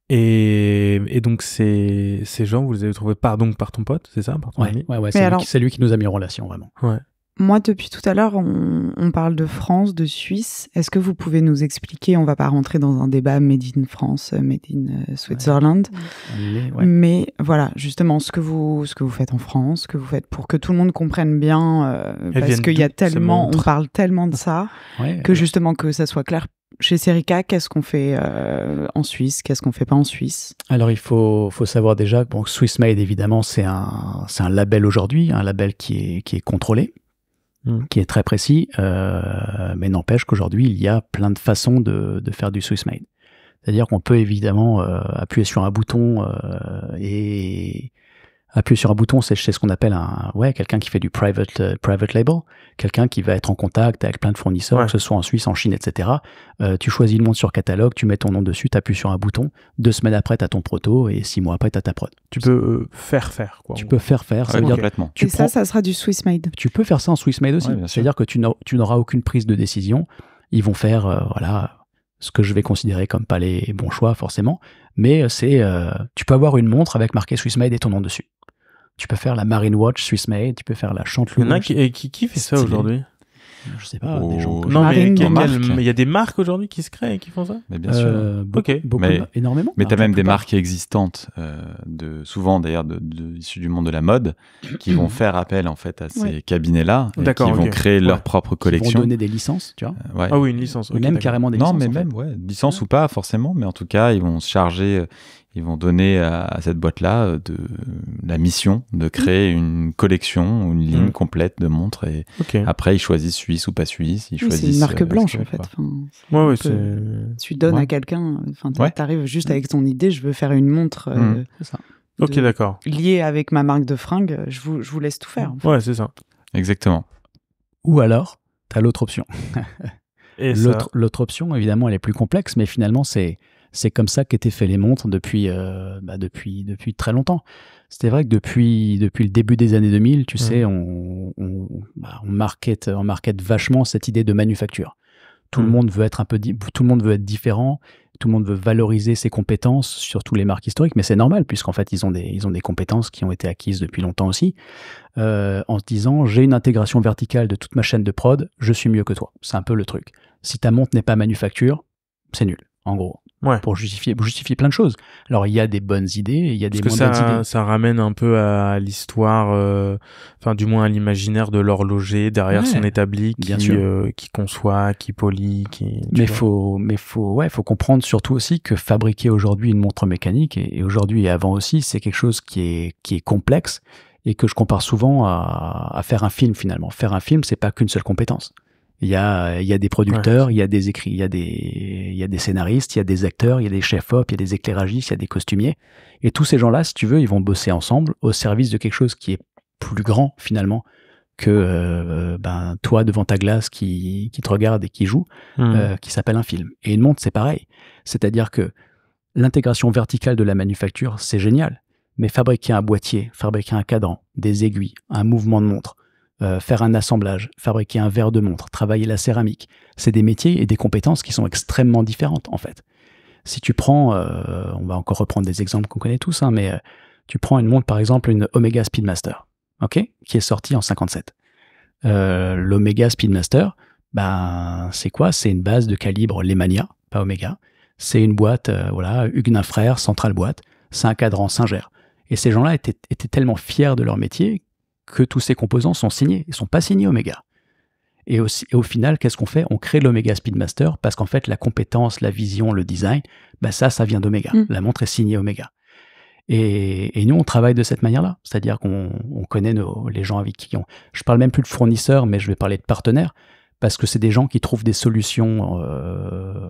Et donc ces gens, vous les avez trouvés par ton pote, c'est ça, par ton ami? Ouais, c'est lui qui nous a mis en relation, vraiment. Ouais. Moi, depuis tout à l'heure, on parle de France, de Suisse. Est-ce que vous pouvez nous expliquer, on va pas rentrer dans un débat made in France, made in Switzerland, mais voilà, justement, ce que vous faites en France, ce que vous faites pour que tout le monde comprenne bien, parce qu'il y a tellement, on parle tellement de ça, que justement, que ça soit clair. Chez Serica, qu'est-ce qu'on fait en Suisse? Qu'est-ce qu'on fait pas en Suisse? Alors, il faut savoir déjà que Swiss Made, évidemment, c'est un label aujourd'hui, un label qui est contrôlé, qui est très précis, mais n'empêche qu'aujourd'hui, il y a plein de façons de faire du Swiss Made. C'est-à-dire qu'on peut évidemment appuyer sur un bouton et appuyer sur un bouton, c'est ce qu'on appelle quelqu'un qui fait du private label, quelqu'un qui va être en contact avec plein de fournisseurs, que ce soit en Suisse, en Chine, etc. Tu choisis une montre sur catalogue, tu mets ton nom dessus, tu appuies sur un bouton, 2 semaines après, tu as ton proto, et 6 mois après, tu as ta prod. Tu peux faire, quoi. Tu peux faire, ça veut dire complètement. Ça sera du Swiss Made. Tu peux faire ça en Swiss Made aussi. C'est-à-dire que tu n'auras aucune prise de décision. Ils vont faire, ce que je vais considérer comme pas les bons choix forcément, mais tu peux avoir une montre avec marqué Swiss Made et ton nom dessus. Tu peux faire la Marine Watch Swiss Made, tu peux faire la Chanteloup. Il y en a qui fait ça aujourd'hui? Je sais pas, des gens. Non, mais il y a des marques aujourd'hui qui se créent et qui font ça? Mais bien sûr. Beaucoup, énormément. Mais tu as même des marques existantes, souvent d'ailleurs issues du monde de la mode, qui vont faire appel en fait à ces cabinets-là, et qui vont créer leur propre collection. Ils vont donner des licences, tu vois. Ah oui, une licence. Ou même carrément des licences. Non, mais même, licence ou pas forcément, mais en tout cas, ils vont se charger. Ils vont donner à cette boîte-là de la mission de créer une collection, une ligne complète de montres. Et après, ils choisissent suisse ou pas suisse. Ils choisissent, c'est une marque blanche, en fait. Tu donnes à quelqu'un, t'arrives juste avec ton idée, je veux faire une montre c'est ça. D'accord. liée avec ma marque de fringues, je vous laisse tout faire. En fait. Ouais, c'est ça. Exactement. Ou alors, tu as l'autre option. Et l'autre option, évidemment, elle est plus complexe, mais finalement, c'est comme ça qu'étaient fait les montres depuis très longtemps. C'était vrai que depuis le début des années 2000, tu sais, on market vachement cette idée de manufacture. Tout le monde veut être tout le monde veut être différent, tout le monde veut valoriser ses compétences, surtout les marques historiques, mais c'est normal puisqu'en fait ils ont des compétences qui ont été acquises depuis longtemps aussi, en se disant j'ai une intégration verticale de toute ma chaîne de prod, je suis mieux que toi. C'est un peu le truc. Si ta montre n'est pas manufacture, c'est nul, en gros. Pour justifier plein de choses. Alors, il y a des bonnes idées, il y a des moins bonnes idées. Ça ramène un peu à l'histoire, du moins à l'imaginaire de l'horloger derrière son établi qui conçoit, qui polit, Mais faut comprendre surtout aussi que fabriquer aujourd'hui une montre mécanique, et aujourd'hui et avant aussi, c'est quelque chose qui est complexe et que je compare souvent à faire un film finalement. Faire un film, c'est pas qu'une seule compétence. Il y a des producteurs, il y a des écrits, il y a des scénaristes, il y a des acteurs, il y a des chefs-op, il y a des éclairagistes, il y a des costumiers. Et tous ces gens-là, si tu veux, ils vont bosser ensemble au service de quelque chose qui est plus grand finalement que toi devant ta glace qui te regarde et qui joue, qui s'appelle un film. Et une montre, c'est pareil. C'est-à-dire que l'intégration verticale de la manufacture, c'est génial. Mais fabriquer un boîtier, fabriquer un cadran, des aiguilles, un mouvement de montre, faire un assemblage, fabriquer un verre de montre, travailler la céramique, c'est des métiers et des compétences qui sont extrêmement différentes en fait. Si tu prends, on va encore reprendre des exemples qu'on connaît tous, mais tu prends une montre par exemple, une Omega Speedmaster, qui est sortie en 57. L'Omega Speedmaster, c'est quoi? C'est une base de calibre Lemania, pas Omega. C'est une boîte, Huguenin Frères, centrale boîte. C'est un cadran Singer. Et ces gens-là étaient tellement fiers de leur métier que tous ces composants sont signés. Ils ne sont pas signés Omega. Et au final, qu'est-ce qu'on fait? On crée l'Omega Speedmaster parce qu'en fait, la compétence, la vision, le design, ça vient d'Omega. La montre est signée Omega. Et nous, on travaille de cette manière-là. C'est-à-dire qu'on connaît les gens avec qui on... Je parle même plus de fournisseurs, mais je vais parler de partenaires, parce que c'est des gens qui trouvent des solutions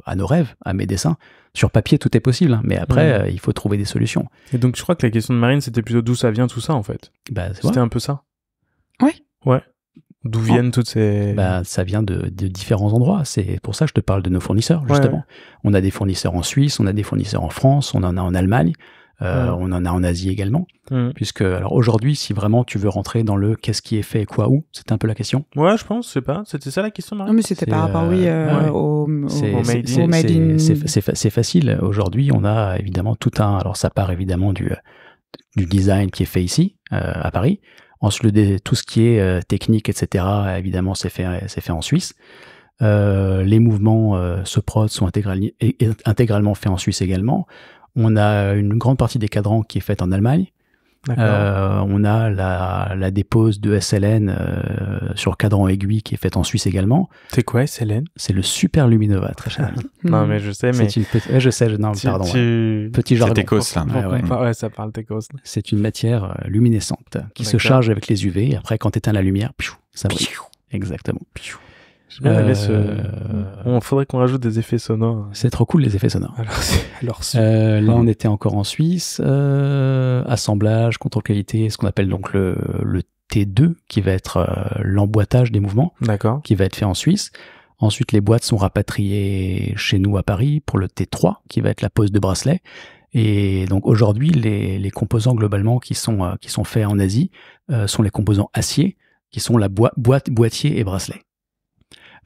à nos rêves, à mes dessins. Sur papier, tout est possible, mais après, il faut trouver des solutions. Et donc, je crois que la question de Marine, c'était plutôt d'où ça vient tout ça, en fait. C'était un peu ça. Oui. Ouais. D'où viennent toutes ces... ça vient de différents endroits. C'est pour ça que je te parle de nos fournisseurs, justement. On a des fournisseurs en Suisse, on a des fournisseurs en France, on en a en Allemagne. On en a en Asie également, puisque alors aujourd'hui, si vraiment tu veux rentrer dans le qu'est-ce qui est fait et quoi où, c'était un peu la question. Ouais, je pense, je sais pas. C'était ça la question, Marie? Non, mais c'était par rapport, au made in. C'est facile. Aujourd'hui, on a évidemment tout un. Alors, ça part évidemment du design qui est fait ici, à Paris. Ensuite, tout ce qui est technique, etc., évidemment, c'est fait en Suisse. Les mouvements Soprod sont intégralement faits en Suisse également. On a une grande partie des cadrans qui est faite en Allemagne. On a la dépose de SLN sur cadran aiguille qui est faite en Suisse également. C'est quoi SLN? C'est le Super Luminova, très cher ami. Non, mais je sais, mais... je sais, non, pardon. Petit jargon. C'est Tecos, là. Ouais, ça parle Tecos. C'est une matière luminescente qui se charge avec les UV. Et après, quand tu éteins la lumière, ça brille. Exactement. On faudrait qu'on rajoute des effets sonores. C'est trop cool, les effets sonores. Là, on était encore en Suisse. Assemblage, contrôle qualité, ce qu'on appelle donc le T2, qui va être l'emboîtage des mouvements, qui va être fait en Suisse. Ensuite, les boîtes sont rapatriées chez nous à Paris pour le T3, qui va être la pose de bracelet. Et donc aujourd'hui, les composants globalement qui sont faits en Asie sont les composants acier, qui sont la boîtier et bracelet.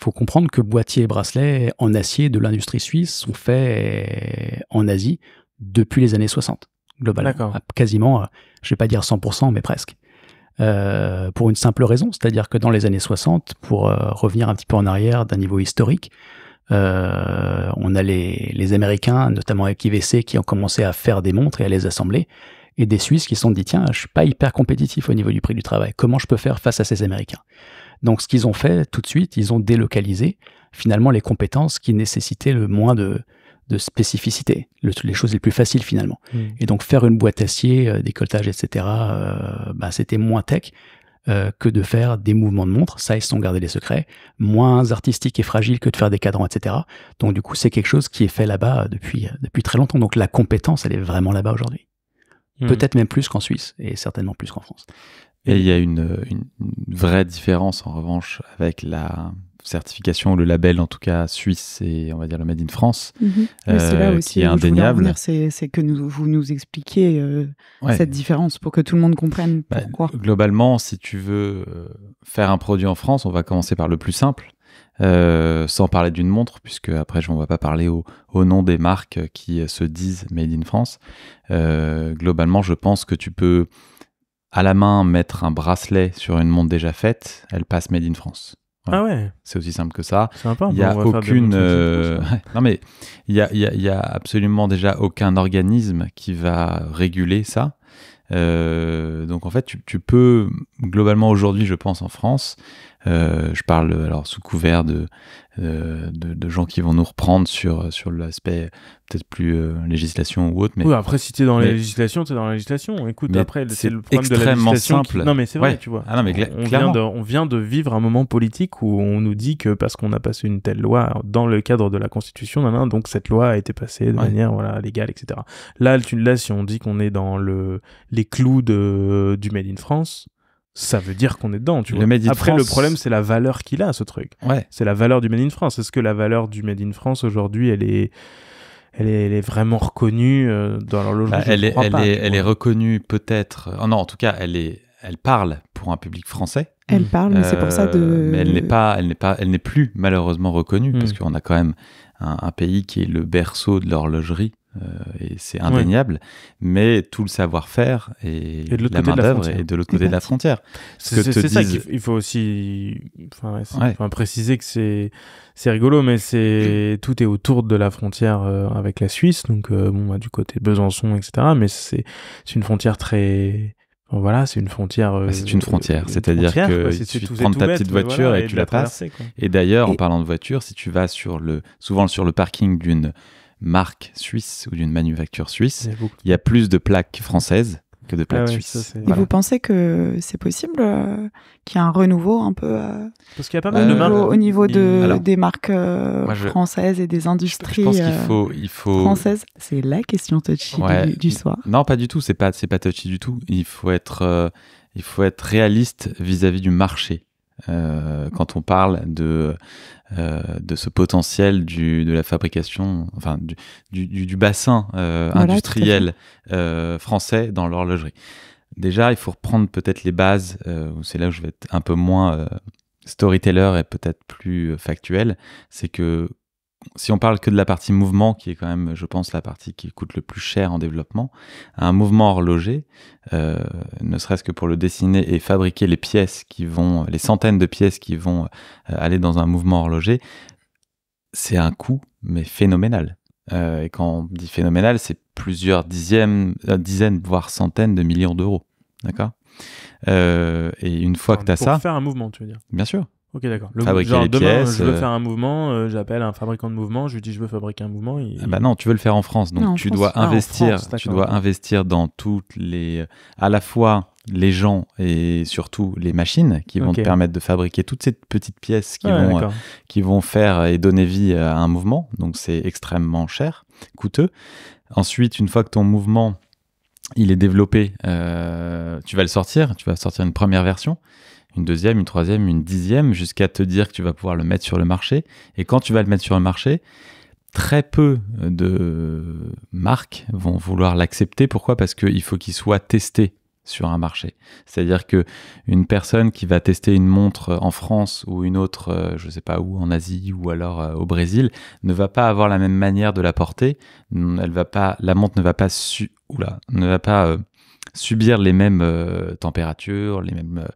faut comprendre que boîtiers et bracelets en acier de l'industrie suisse sont faits en Asie depuis les années 60, globalement. D'accord. Quasiment, je vais pas dire 100%, mais presque. Pour une simple raison, c'est-à-dire que dans les années 60, pour revenir un petit peu en arrière d'un niveau historique, on a les Américains, notamment avec IWC, qui ont commencé à faire des montres et à les assembler, et des Suisses qui se sont dit, tiens, je suis pas hyper compétitif au niveau du prix du travail, comment je peux faire face à ces Américains? Donc, ce qu'ils ont fait tout de suite, ils ont délocalisé finalement les compétences qui nécessitaient le moins de spécificité, les choses les plus faciles finalement. Et donc, faire une boîte acier, décolletage, etc., c'était moins tech que de faire des mouvements de montre. Ça, ils se sont gardés les secrets. Moins artistique et fragile que de faire des cadrans, etc. Donc, du coup, c'est quelque chose qui est fait là-bas depuis très longtemps. Donc, la compétence, elle est vraiment là-bas aujourd'hui. Peut-être même plus qu'en Suisse et certainement plus qu'en France. Et il y a une vraie différence en revanche avec la certification ou le label en tout cas suisse et on va dire le Made in France, c'est là aussi qui est indéniable. C'est que vous nous expliquiez cette différence pour que tout le monde comprenne pourquoi. Globalement, si tu veux faire un produit en France, on va commencer par le plus simple. Sans parler d'une montre, puisque après on ne va pas parler au nom des marques qui se disent Made in France. Globalement, je pense que tu peux à la main mettre un bracelet sur une montre déjà faite, elle passe Made in France. Voilà. Ah ouais. C'est aussi simple que ça. Sympa. Il n'y a aucune. Non mais il y a absolument déjà aucun organisme qui va réguler ça. Donc en fait, tu peux globalement aujourd'hui, je pense en France. Je parle alors sous couvert de gens qui vont nous reprendre sur l'aspect peut-être plus législation ou autre. Mais oui, après si t'es dans la législation, t'es dans la législation. Écoute, après c'est le problème extrêmement de la législation simple. Non mais c'est vrai, tu vois. Ah non mais on vient de vivre un moment politique où on nous dit que parce qu'on a passé une telle loi dans le cadre de la Constitution, donc cette loi a été passée de manière légale, etc. Là, si on dit qu'on est dans les clous du Made in France. Ça veut dire qu'on est dedans, tu vois. Après, le problème, c'est la valeur qu'il a, ce truc. Ouais. C'est la valeur du Made in France. Est-ce que la valeur du Made in France, aujourd'hui, elle est vraiment reconnue dans l'horlogerie? Elle est reconnue peut-être... non, en tout cas, elle parle pour un public français. Elle parle, mais c'est pour ça Mais elle n'est plus malheureusement reconnue, parce qu'on a quand même un pays qui est le berceau de l'horlogerie. Et c'est indéniable, mais tout le savoir-faire et la main-d'œuvre est de l'autre côté de la frontière. C'est ça qu'il faut aussi préciser que c'est rigolo, mais tout est autour de la frontière avec la Suisse, donc du côté de Besançon, etc. Mais c'est une frontière très... Voilà, c'est une frontière. C'est une frontière, c'est-à-dire que tu suffit de prendre ta petite voiture et tu la passes. Et d'ailleurs, en parlant de voiture, si tu vas souvent sur le parking d'une marque suisse ou d'une manufacture suisse, il y a plus de plaques françaises que de plaques suisses. Et vous pensez que c'est possible qu'il y ait un renouveau un peu parce qu'il y a pas mal de marques au niveau des marques françaises et des industries je pense qu'il faut françaises. C'est la question touchy du soir. Non, pas du tout. C'est pas touchy du tout. Il faut être réaliste vis-à-vis du marché. Quand on parle de ce potentiel de la fabrication, enfin du bassin industriel français dans l'horlogerie. Déjà, il faut reprendre peut-être les bases, c'est là où je vais être un peu moins storyteller et peut-être plus factuel, c'est que si on parle que de la partie mouvement, qui est quand même, je pense, la partie qui coûte le plus cher en développement, un mouvement horloger, ne serait-ce que pour le dessiner et fabriquer les centaines de pièces qui vont aller dans un mouvement horloger, c'est un coût, mais phénoménal. Et quand on dit phénoménal, c'est plusieurs dizaines, voire centaines de millions d'euros. D'accord ? Et une fois que tu as ça... Pour faire un mouvement, tu veux dire ? Bien sûr. Ok, d'accord. Fabriquer les demain, pièces. Je veux faire un mouvement, j'appelle un fabricant de mouvement, je lui dis je veux fabriquer un mouvement. Non, tu veux le faire en France, donc tu dois investir dans toutes à la fois les gens et surtout les machines qui vont te permettre de fabriquer toutes ces petites pièces qui vont faire et donner vie à un mouvement. Donc c'est extrêmement cher, coûteux. Ensuite, une fois que ton mouvement il est développé, tu vas sortir une première version, une deuxième, une troisième, une 10e, jusqu'à te dire que tu vas pouvoir le mettre sur le marché. Et quand tu vas le mettre sur le marché, très peu de marques vont vouloir l'accepter. Pourquoi ? Parce qu'il faut qu'il soit testé sur un marché. C'est-à-dire que une personne qui va tester une montre en France ou une autre, je sais pas où, en Asie ou alors au Brésil, ne va pas avoir la même manière de la porter. La montre ne va pas subir les mêmes températures, les mêmes,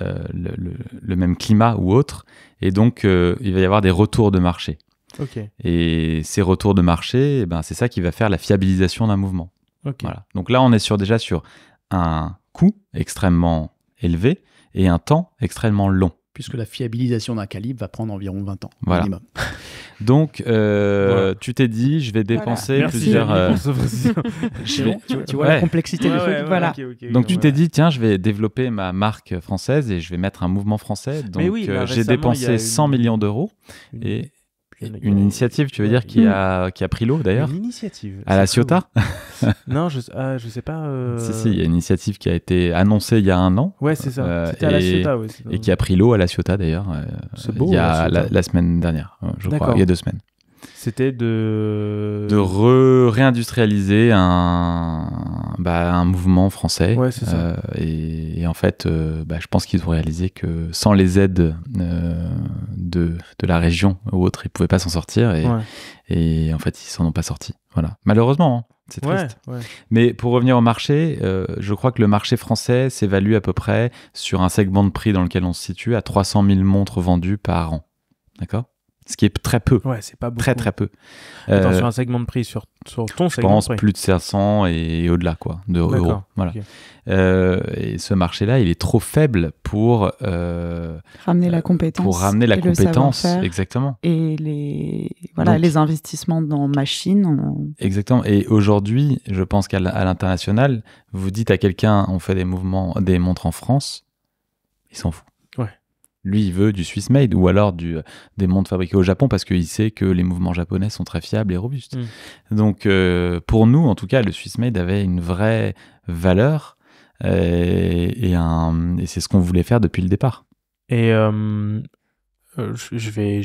le même climat ou autre. Et donc, il va y avoir des retours de marché. Okay. Et ces retours de marché, c'est ça qui va faire la fiabilisation d'un mouvement. Okay. Voilà. Donc là, on est déjà sur un coût extrêmement élevé et un temps extrêmement long. Puisque la fiabilisation d'un calibre va prendre environ 20 ans Voilà. minimum. Donc, tu t'es dit, je vais dépenser plusieurs... Tu vois la complexité du truc. Voilà. Okay, donc, tu t'es dit, tiens, je vais développer ma marque française et je vais mettre un mouvement français. Donc, j'ai dépensé 100 millions d'euros. Et une initiative, tu veux dire, qui a pris l'eau, d'ailleurs? Une initiative. À la Ciotat? Non, je sais pas. Si, il y a une initiative qui a été annoncée il y a 1 an. Ouais, c'est ça. C'était à la Ciotat, ouais. Et qui a pris l'eau à la Ciotat, d'ailleurs. C'est beau, il y a la semaine dernière, je crois. Il y a 2 semaines. C'était de réindustrialiser un mouvement français. Ouais, c'est ça. Et en fait, je pense qu'ils ont réalisé que sans les aides de la région ou autre, ils ne pouvaient pas s'en sortir. Et en fait, ils s'en ont pas sortis. Voilà. Malheureusement, hein, c'est triste. Ouais. Mais pour revenir au marché, je crois que le marché français s'évalue à peu près sur un segment de prix dans lequel on se situe à 300 000 montres vendues par an. D'accord ? Ce qui est très peu. Ouais, c'est pas beaucoup. Très, très peu. Attends, sur un segment de prix, sur ton segment de prix. Je pense plus de 500 et au-delà, quoi, euros. Voilà. Okay. Et ce marché-là, il est trop faible pour... ramener la compétence. Pour ramener la compétence, exactement. Et les investissements dans machines. Exactement. Et aujourd'hui, je pense qu'à l'international, vous dites à quelqu'un, on fait des montres en France, il s'en fout. Lui, il veut du Swiss made ou alors des montres fabriquées au Japon parce qu'il sait que les mouvements japonais sont très fiables et robustes. Donc, pour nous, en tout cas, le Swiss made avait une vraie valeur et c'est ce qu'on voulait faire depuis le départ. Et je vais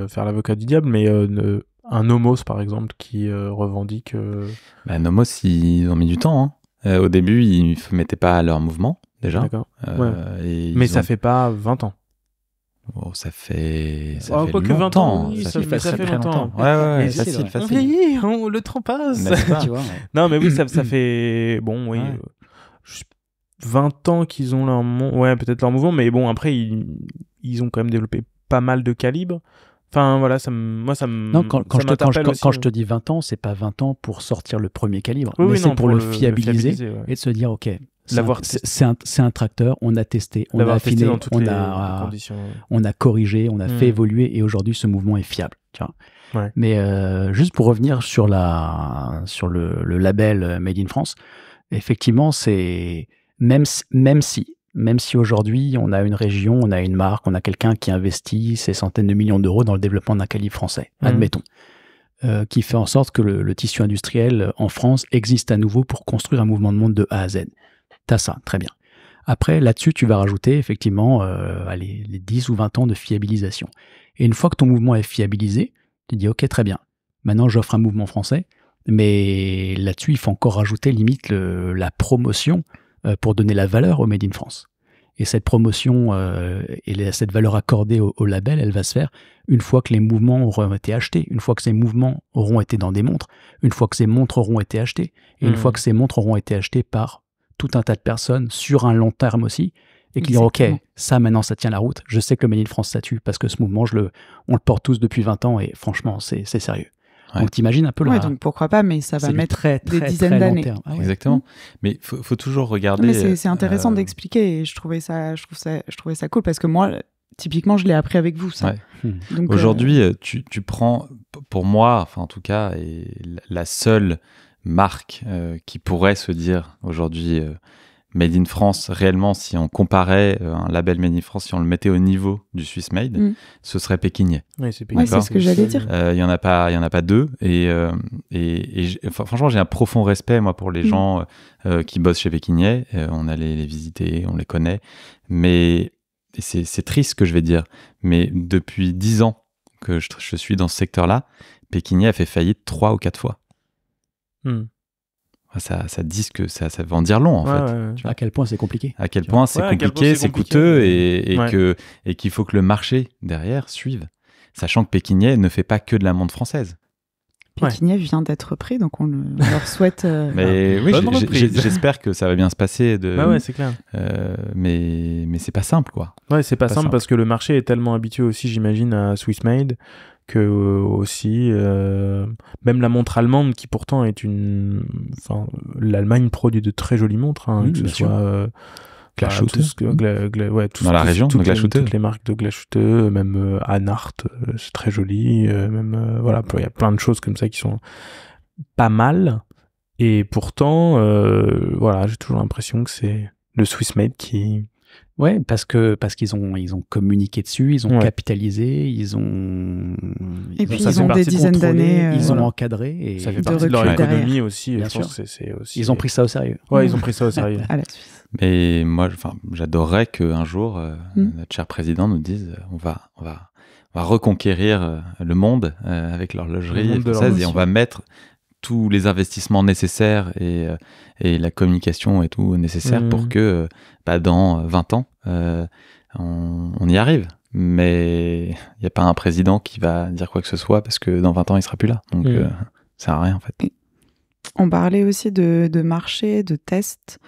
faire l'avocat du diable, mais un Nomos, par exemple, qui revendique... Nomos, ils ont mis du temps. Hein. Au début, ils ne mettaient pas leur mouvement. Déjà. D'accord. Mais ça fait pas 20 ans. Oh, ça fait longtemps. Oui, ça fait longtemps. Ouais, facile. On vieillit, le temps passe. Tu vois, non, mais oui, ça fait... Bon, oui. 20 ans qu'ils ont leur... Ouais, peut-être leur mouvement, mais bon, après, ils ont quand même développé pas mal de calibres. Enfin, voilà, quand je te dis 20 ans, c'est pas 20 ans pour sortir le premier calibre, mais c'est pour le fiabiliser et de se dire, OK, c'est un tracteur, on a testé, on a affiné, on a corrigé, on a fait évoluer et aujourd'hui ce mouvement est fiable. Tu vois. Ouais. Mais juste pour revenir sur le label Made in France, effectivement, c'est même si aujourd'hui on a une région, on a une marque, on a quelqu'un qui investit ces centaines de millions d'euros dans le développement d'un calibre français, admettons, qui fait en sorte que le tissu industriel en France existe à nouveau pour construire un mouvement de montre de A à Z. T'as ça, très bien. Après, là-dessus, tu vas rajouter effectivement les 10 ou 20 ans de fiabilisation. Et une fois que ton mouvement est fiabilisé, tu dis ok, très bien. Maintenant, j'offre un mouvement français, mais là-dessus, il faut encore rajouter limite la promotion pour donner la valeur au Made in France. Et cette promotion et cette valeur accordée au label, elle va se faire une fois que les mouvements auront été achetés, une fois que ces mouvements auront été dans des montres, une fois que ces montres auront été achetées, et une fois que ces montres auront été achetées par tout un tas de personnes sur un long terme aussi, et qui diront ok, ça maintenant ça tient la route, je sais que le Made in France ça tue, parce que ce mouvement, on le porte tous depuis 20 ans, et franchement, c'est sérieux. Ouais. Donc t'imagines un peu donc pourquoi pas, mais ça va mettre des dizaines d'années. Ah ouais. Exactement. Mais faut toujours regarder. Mais c'est intéressant d'expliquer, et je trouvais ça cool, parce que moi, typiquement, je l'ai appris avec vous, ça. Ouais. Donc, aujourd'hui, tu prends, pour moi, enfin en tout cas, la seule marque qui pourrait se dire aujourd'hui Made in France, réellement, si on comparait un label Made in France, si on le mettait au niveau du Swiss Made, ce serait Pékinais. Oui, c'est ce que j'allais dire. Il y en a pas deux. Et franchement, j'ai un profond respect, moi, pour les gens qui bossent chez Pékinais. On allait les visiter, on les connaît. Mais c'est triste ce que je vais dire. Mais depuis 10 ans que je suis dans ce secteur-là, Pékinais a fait faillite 3 ou 4 fois. ça dit que ça va en dire long, en fait. Ouais. À quel point c'est compliqué. À quel point c'est compliqué, c'est coûteux, et qu'il faut que le marché derrière suive. Sachant que Pékinier ne fait pas que de la montre française. Pékinier vient d'être pris, donc on leur souhaite... Mais oui, j'espère que ça va bien se passer. Ouais, c'est clair. Mais c'est pas simple, quoi. Ouais, c'est pas simple parce que le marché est tellement habitué aussi, j'imagine, à Swiss Made, que aussi, même la montre allemande, qui pourtant est une... Enfin, l'Allemagne produit de très jolies montres, hein, que ce soit... dans la région, toutes les marques de Glashütte, même Anhart, c'est très joli, voilà, il y a plein de choses comme ça qui sont pas mal, et pourtant, voilà, j'ai toujours l'impression que c'est le Swiss Made qui... Ouais, parce qu'ils ont communiqué dessus, ils ont capitalisé, ils ont des dizaines d'années, ils ont encadré, et ça fait partie de leur économie aussi. Bien sûr. C'est aussi. Ils ont pris ça au sérieux. Ouais, ils ont pris ça au sérieux. À la Suisse. Mais moi, j'adorerais qu'un jour notre cher président nous dise, on va reconquérir le monde avec l'horlogerie française, et on va mettre tous les investissements nécessaires et la communication et tout nécessaire pour que dans 20 ans, on y arrive. Mais il n'y a pas un président qui va dire quoi que ce soit parce que dans 20 ans, il ne sera plus là. Donc, ça ne sert à rien, en fait. On parlait aussi de marché, de tests.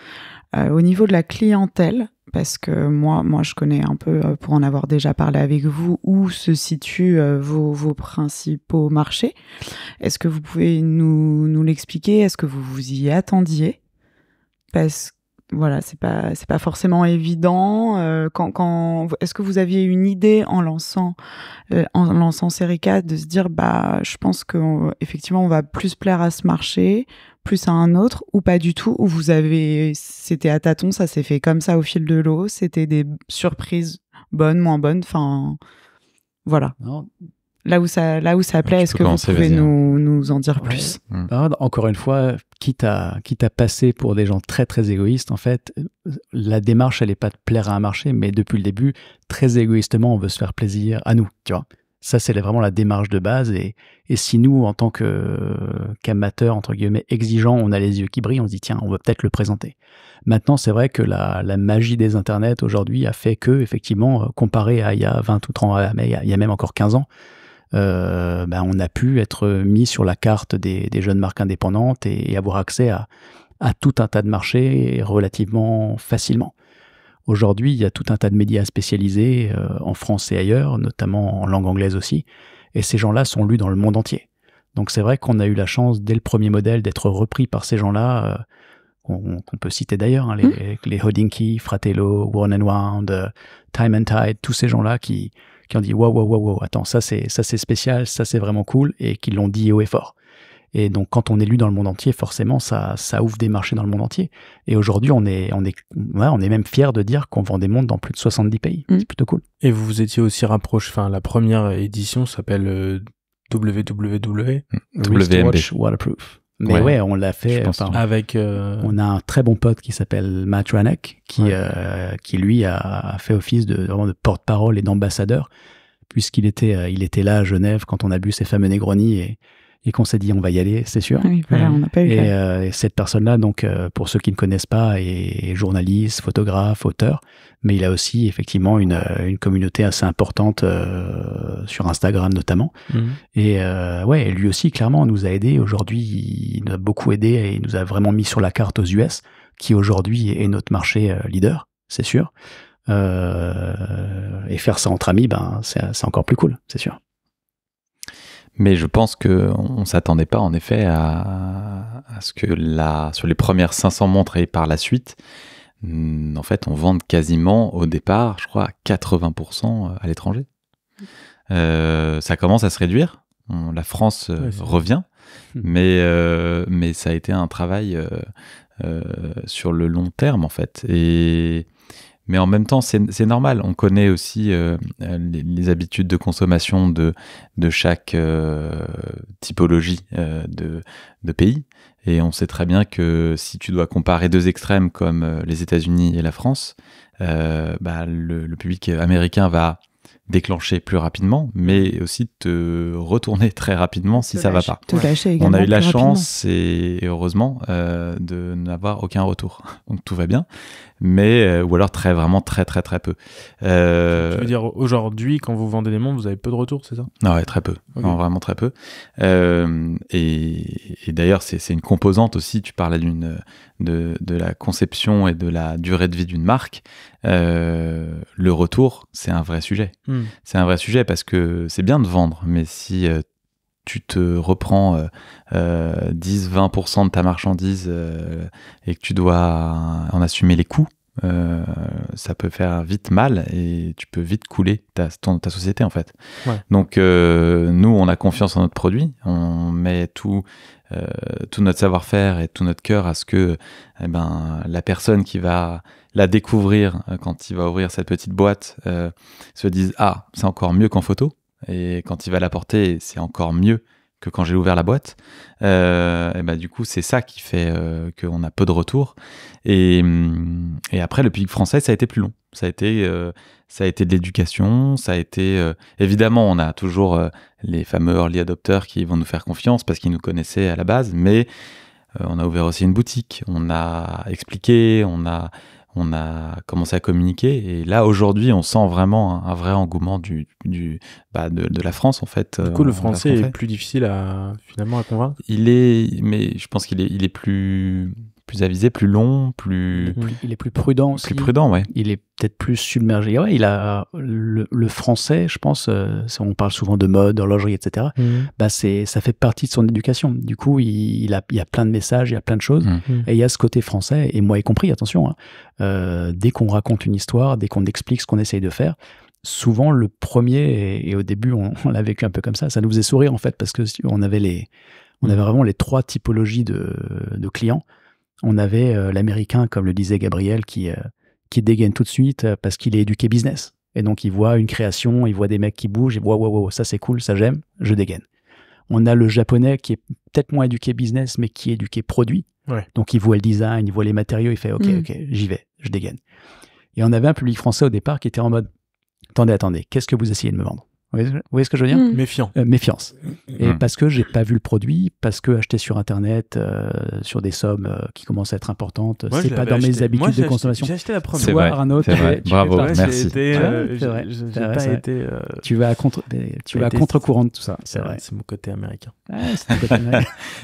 Au niveau de la clientèle, parce que moi, je connais un peu, pour en avoir déjà parlé avec vous, où se situent vos principaux marchés. Est-ce que vous pouvez nous l'expliquer? Est-ce que vous vous y attendiez? Parce que voilà, c'est pas forcément évident. Est-ce que vous aviez une idée en lançant Serica de se dire, je pense qu'effectivement on va plus plaire à ce marché, plus à un autre, ou pas du tout, ou c'était à tâtons, ça s'est fait comme ça au fil de l'eau, c'était des surprises bonnes, moins bonnes, enfin voilà. Non. Là où ça plaît, est-ce que vous pouvez nous en dire plus? Encore une fois, quitte à passer pour des gens très très égoïstes, en fait, la démarche, elle n'est pas de plaire à un marché, mais depuis le début, très égoïstement, on veut se faire plaisir à nous, tu vois. Ça, c'est vraiment la démarche de base. Et si nous, en tant qu'amateurs, entre guillemets, exigeants, on a les yeux qui brillent, on se dit, tiens, on va peut-être le présenter. Maintenant, c'est vrai que la magie des internets aujourd'hui a fait que, effectivement, comparé à il y a 20 ou 30 ans, il y a même encore 15 ans, on a pu être mis sur la carte des jeunes marques indépendantes et avoir accès à tout un tas de marchés relativement facilement. Aujourd'hui, il y a tout un tas de médias spécialisés en France et ailleurs, notamment en langue anglaise aussi, et ces gens-là sont lus dans le monde entier. Donc c'est vrai qu'on a eu la chance, dès le premier modèle, d'être repris par ces gens-là, qu'on peut citer d'ailleurs, les Hodinkee, Fratello, Worn & Wound, Time and Tide, tous ces gens-là qui ont dit wow, attends, ça c'est spécial, ça c'est vraiment cool, et qui l'ont dit haut et fort. Et donc quand on est lu dans le monde entier, forcément ça ouvre des marchés dans le monde entier. Et aujourd'hui on est même fiers de dire qu'on vend des montres dans plus de 70 pays. C'est plutôt cool. Et vous vous étiez aussi rapproché, la première édition s'appelle WWW Wristwatch Waterproof. Mais on l'a fait avec. On a un très bon pote qui s'appelle Matt Ranek, qui lui a fait office de porte-parole et d'ambassadeur, puisqu'il était là à Genève quand on a bu ces fameux Negroni et qu'on s'est dit on va y aller, c'est sûr. Oui, voilà, on n'a pas eu. Et cette personne-là, donc pour ceux qui ne connaissent pas, est journaliste, photographe, auteur, mais il a aussi effectivement une communauté assez importante sur Instagram notamment. Et lui aussi clairement nous a aidé. Aujourd'hui, il nous a beaucoup aidé et il nous a vraiment mis sur la carte aux US, qui aujourd'hui est notre marché leader, c'est sûr. Et faire ça entre amis, c'est encore plus cool, c'est sûr. Mais je pense qu'on ne s'attendait pas en effet à ce que sur les premières 500 montres et par la suite, en fait, on vende quasiment au départ, je crois, à 80% à l'étranger. Ça commence à se réduire. La France revient, mais ça a été un travail sur le long terme en fait. Mais en même temps, c'est normal. On connaît aussi les habitudes de consommation de chaque typologie de pays. Et on sait très bien que si tu dois comparer deux extrêmes comme les États-Unis et la France, le public américain va déclencher plus rapidement, mais aussi de te retourner très rapidement si ça va pas. Te lâcher également. On a eu la plus chance et heureusement de n'avoir aucun retour, donc tout va bien. Mais ou alors vraiment très très très peu. Tu veux dire aujourd'hui, quand vous vendez des montres, vous avez peu de retours, c'est ça? Non, ouais, très peu. Okay. Non, vraiment très peu. Et d'ailleurs, c'est une composante aussi. Tu parlais de la conception et de la durée de vie d'une marque. Le retour, c'est un vrai sujet. C'est un vrai sujet parce que c'est bien de vendre, mais si tu te reprends 10-20% de ta marchandise et que tu dois en assumer les coûts, ça peut faire vite mal et tu peux vite couler ta société en fait. Ouais. Donc nous, on a confiance en notre produit, on met tout notre savoir-faire et tout notre cœur à ce que la personne qui va la découvrir quand il va ouvrir cette petite boîte se dise « Ah, c'est encore mieux qu'en photo ». Et quand il va l'apporter, c'est encore mieux que quand j'ai ouvert la boîte. Du coup, c'est ça qui fait qu'on a peu de retours. Et après, le public français, ça a été plus long. Ça a été de l'éducation. Ça a été évidemment, on a toujours les fameux early adopters qui vont nous faire confiance parce qu'ils nous connaissaient à la base. Mais on a ouvert aussi une boutique. On a expliqué. On a commencé à communiquer et là aujourd'hui on sent vraiment un vrai engouement de la France en fait. Du coup le français est plus difficile à convaincre. Mais je pense qu'il est plus avisé, plus long, il est plus prudent aussi. Plus prudent, ouais. Il est peut-être plus submergé. Ouais, il a le français, je pense. On parle souvent de mode, d'horlogerie, etc. Ça fait partie de son éducation. Du coup, il y a plein de messages, il y a plein de choses, et il y a ce côté français. Et moi y compris, attention. Dès qu'on raconte une histoire, dès qu'on explique ce qu'on essaye de faire, souvent le premier et au début on l'a vécu un peu comme ça. Ça nous faisait sourire en fait parce que on avait vraiment les trois typologies de clients. On avait l'américain, comme le disait Gabriel, qui dégaine tout de suite parce qu'il est éduqué business. Et donc, il voit une création, il voit des mecs qui bougent, il voit, wow, ça c'est cool, ça j'aime, je dégaine. On a le japonais qui est peut-être moins éduqué business, mais qui est éduqué produit. Ouais. Donc, il voit le design, il voit les matériaux, il fait, ok, j'y vais, je dégaine. Et on avait un public français au départ qui était en mode, attendez, qu'est-ce que vous essayez de me vendre ? Vous voyez ce que je veux dire ? Méfiant. Méfiance. Et parce que j'ai pas vu le produit, parce que acheter sur Internet sur des sommes qui commencent à être importantes, moi, c'est pas dans mes habitudes de consommation. J'ai acheté la première. C'est vrai, c'est vrai. Bravo, merci. Tu vas à contre-courant de tout ça. C'est vrai. C'est mon côté américain.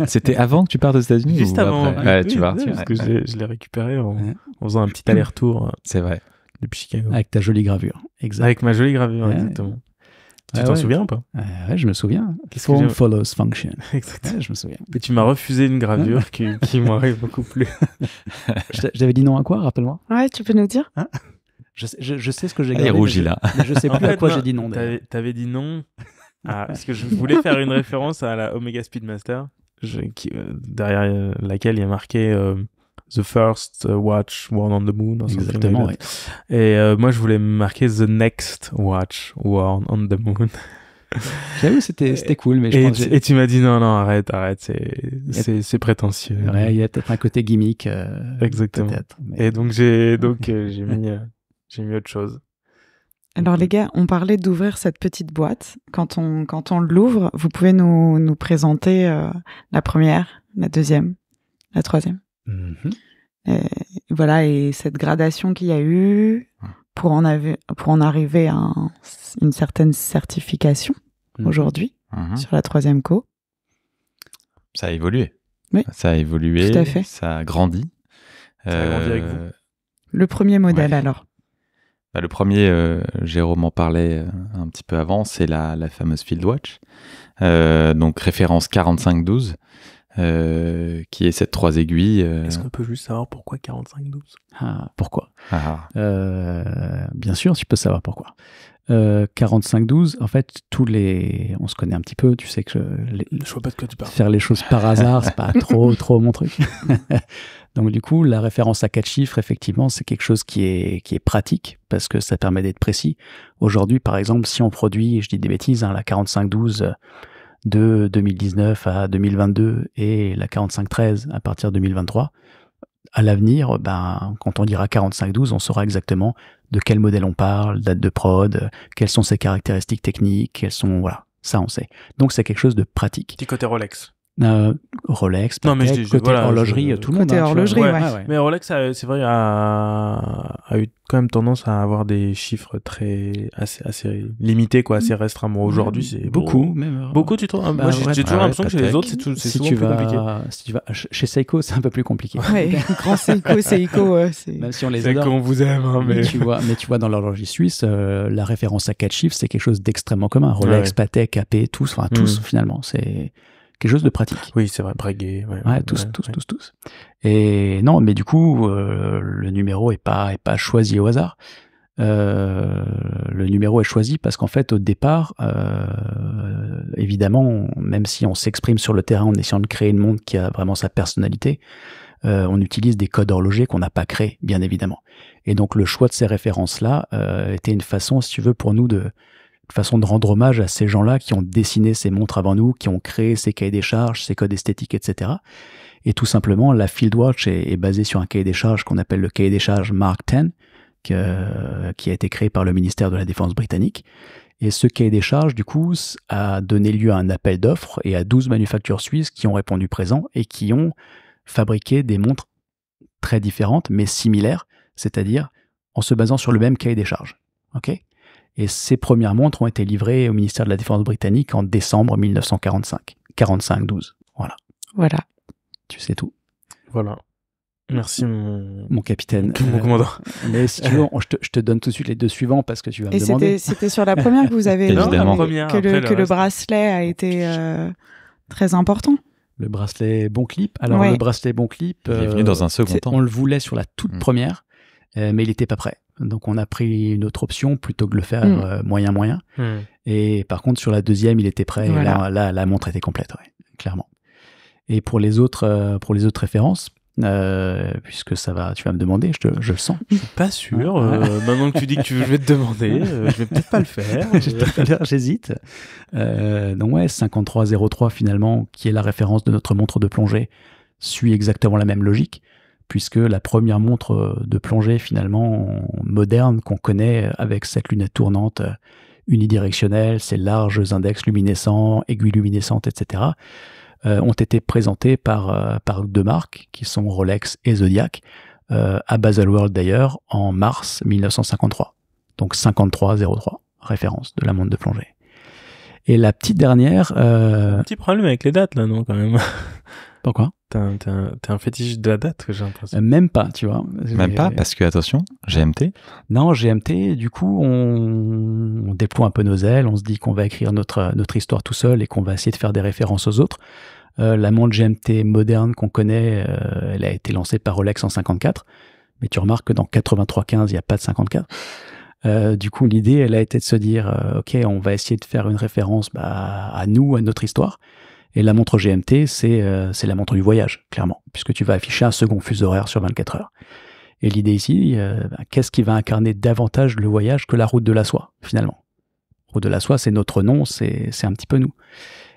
C'était avant que tu partes aux États-Unis ? Juste avant. Ouais, tu vois. Parce que je l'ai récupéré en faisant un petit aller-retour. C'est vrai. Depuis Chicago. Avec ta jolie gravure. Exact. Avec ma jolie gravure, exactement. Tu t'en souviens ou pas ? Ouais, je me souviens. Form follows function. Exactement. Ouais, je me souviens. Et tu m'as refusé une gravure qui m'arrive beaucoup plus. J'avais dit non à quoi, rappelle-moi ? Ouais, tu peux nous dire ? Je sais ce que j'ai gardé. Il est rougi là. Mais je sais plus à quoi j'ai dit non. T'avais dit non parce que je voulais faire une référence à la Omega Speedmaster, derrière laquelle il y a marqué The First Watch Worn on the Moon. Exactement, oui. Et moi, je voulais marquer The Next Watch Worn on the Moon. J'avoue, c'était cool, mais et tu m'as dit non, arrête, c'est prétentieux. Ouais, il y a peut-être un côté gimmick. Exactement. Mais... Et donc j'ai mis autre chose. Alors les gars, on parlait d'ouvrir cette petite boîte. Quand on l'ouvre, vous pouvez nous présenter la première, la deuxième, la troisième. Voilà, et cette gradation qu'il y a eu pour en arriver à une certaine certification aujourd'hui sur la troisième co. Ça a évolué. Oui. Ça a évolué. Tout à fait. Ça a grandi. Ça a grandi avec vous. Le premier modèle alors. Le premier, Jérôme en parlait un petit peu avant, c'est la fameuse Field Watch. Donc référence 4512. Qui est cette 3 aiguilles. Est-ce qu'on peut juste savoir pourquoi 45-12 ? Pourquoi ? Bien sûr, tu peux savoir pourquoi. 45-12, en fait, on se connaît un petit peu, tu sais que je vois pas de quoi tu parles. Faire les choses par hasard, c'est pas trop mon truc. Donc du coup, la référence à 4 chiffres, effectivement, c'est quelque chose qui est pratique parce que ça permet d'être précis. Aujourd'hui, par exemple, si on produit, je dis des bêtises, la 45-12 de 2019 à 2022 et la 45-13 à partir de 2023, à l'avenir, quand on dira 4512, on saura exactement de quel modèle on parle, date de prod, quelles sont ses caractéristiques techniques, voilà, ça on sait. Donc c'est quelque chose de pratique. Petit côté Rolex. Rolex, non, mais côté horlogerie, tout le monde. Côté horlogerie, ouais. Mais Rolex, c'est vrai, a eu quand même tendance à avoir des chiffres assez limités, quoi, assez restreints. Bon, aujourd'hui, c'est beaucoup, même. Beaucoup, tu trouves? Moi, j'ai toujours l'impression que chez les autres, c'est souvent plus compliqué. Si tu vas chez Seiko, c'est un peu plus compliqué. Ouais, grand Seiko, même si on les adore. On vous aime, hein, mais tu vois, dans l'horlogerie suisse, la référence à 4 chiffres, c'est quelque chose d'extrêmement commun. Rolex, Patek, AP, tous, finalement, c'est quelque chose de pratique. Oui, c'est vrai, Breguet. Tous. Et non, mais du coup, le numéro est pas choisi au hasard. Le numéro est choisi parce qu'en fait, au départ, évidemment, même si on s'exprime sur le terrain en essayant de créer une montre qui a vraiment sa personnalité, on utilise des codes horlogers qu'on n'a pas créés, bien évidemment. Et donc, le choix de ces références-là était une façon, si tu veux, pour nous de rendre hommage à ces gens-là qui ont dessiné ces montres avant nous, qui ont créé ces cahiers des charges, ces codes esthétiques, etc. Et tout simplement, la Field Watch est basée sur un cahier des charges qu'on appelle le cahier des charges Mark X, qui a été créé par le ministère de la Défense britannique. Et ce cahier des charges, du coup, a donné lieu à un appel d'offres et à 12 manufactures suisses qui ont répondu présent et qui ont fabriqué des montres très différentes, mais similaires, c'est-à-dire en se basant sur le même cahier des charges. Ok ? Et ces premières montres ont été livrées au ministère de la Défense britannique en décembre 1945. 45-12. Voilà. Tu sais tout. Voilà. Merci mon capitaine. Mon commandant. Mais si tu veux, je te donne tout de suite les deux suivants parce que tu vas me demander. C'était sur la première que vous avez Évidemment. que le bracelet a été très important. Le bracelet Bon Clip. Alors le bracelet Bon Clip, il est venu dans un second temps. On le voulait sur la toute première, mais il n'était pas prêt. Donc on a pris une autre option plutôt que de le faire moyen. Et par contre sur la deuxième il était prêt. Voilà. Et là la montre était complète, clairement. Et pour les autres références, puisque tu vas me demander, je le sens. Je suis pas sûr. Maintenant que tu dis que je vais te demander, je vais peut-être pas le faire. J'hésite. Donc 5303 finalement, qui est la référence de notre montre de plongée, suit exactement la même logique, puisque la première montre de plongée finalement moderne qu'on connaît avec cette lunette tournante unidirectionnelle, ces larges index luminescents, aiguilles luminescentes, etc., ont été présentés par deux marques qui sont Rolex et Zodiac à Baselworld d'ailleurs en mars 1953. Donc 5303, référence de la montre de plongée. Et la petite dernière... Un petit problème avec les dates là, non, quand même. Pourquoi ? T'es un fétiche de la date, que j'ai l'impression. Même pas, tu vois. Même pas, parce que, attention, GMT. Non, GMT, du coup, on déploie un peu nos ailes, on se dit qu'on va écrire notre histoire tout seul et qu'on va essayer de faire des références aux autres. La montre GMT moderne qu'on connaît, elle a été lancée par Rolex en 54, mais tu remarques que dans 8315, il n'y a pas de 54. Du coup, l'idée, elle a été de se dire, ok, on va essayer de faire une référence à nous, à notre histoire. Et la montre GMT, c'est la montre du voyage, clairement, puisque tu vas afficher un second fuseau horaire sur 24 heures. Et l'idée ici, qu'est-ce qui va incarner davantage le voyage que la route de la soie, finalement ? Route de la soie, c'est notre nom, c'est un petit peu nous.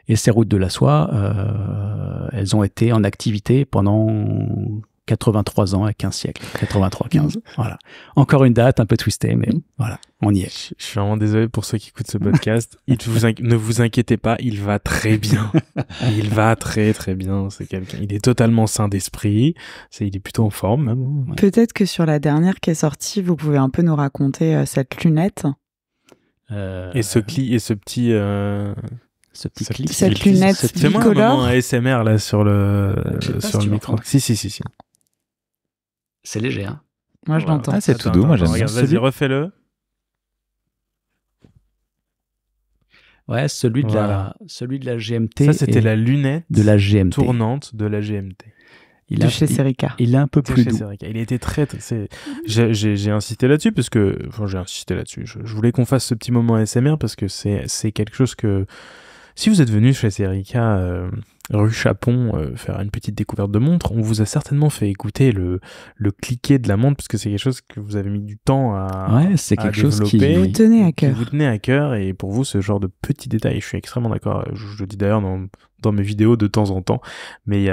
Et ces routes de la soie, elles ont été en activité pendant 83 ans et 15 siècles. 83-15, voilà. Encore une date un peu twistée, mais voilà, on y est. Je suis vraiment désolé pour ceux qui écoutent ce podcast. Ne vous inquiétez pas, il va très bien. Il va très très bien. C'est quelqu'un. Il est totalement sain d'esprit. Il est plutôt en forme même. Ouais. Peut-être que sur la dernière qui est sortie, vous pouvez un peu nous raconter cette lunette. Et ce petit... Cette lunette bicolore. Fais-moi un moment ASMR là sur le micro. Si. C'est léger, hein. Moi, je l'entends. Ah, c'est tout doux, moi j'aime bien. Vas-y, refais-le. Ouais, celui de la GMT. Ça, c'était la lunette de la GMT. Tournante de la GMT. Chez Serica. Il est un peu plus doux. Il était très... J'ai insisté là-dessus parce que... Enfin, j'ai insisté là-dessus. Je voulais qu'on fasse ce petit moment ASMR parce que c'est quelque chose que... Si vous êtes venu chez Serica, rue Chapon, faire une petite découverte de montre, on vous a certainement fait écouter le cliquet de la montre parce que c'est quelque chose que vous avez mis du temps à c'est quelque chose qui vous tenait à cœur. Vous tenez à cœur et pour vous, ce genre de petits détails, je suis extrêmement d'accord. Je le dis d'ailleurs dans mes vidéos de temps en temps, mais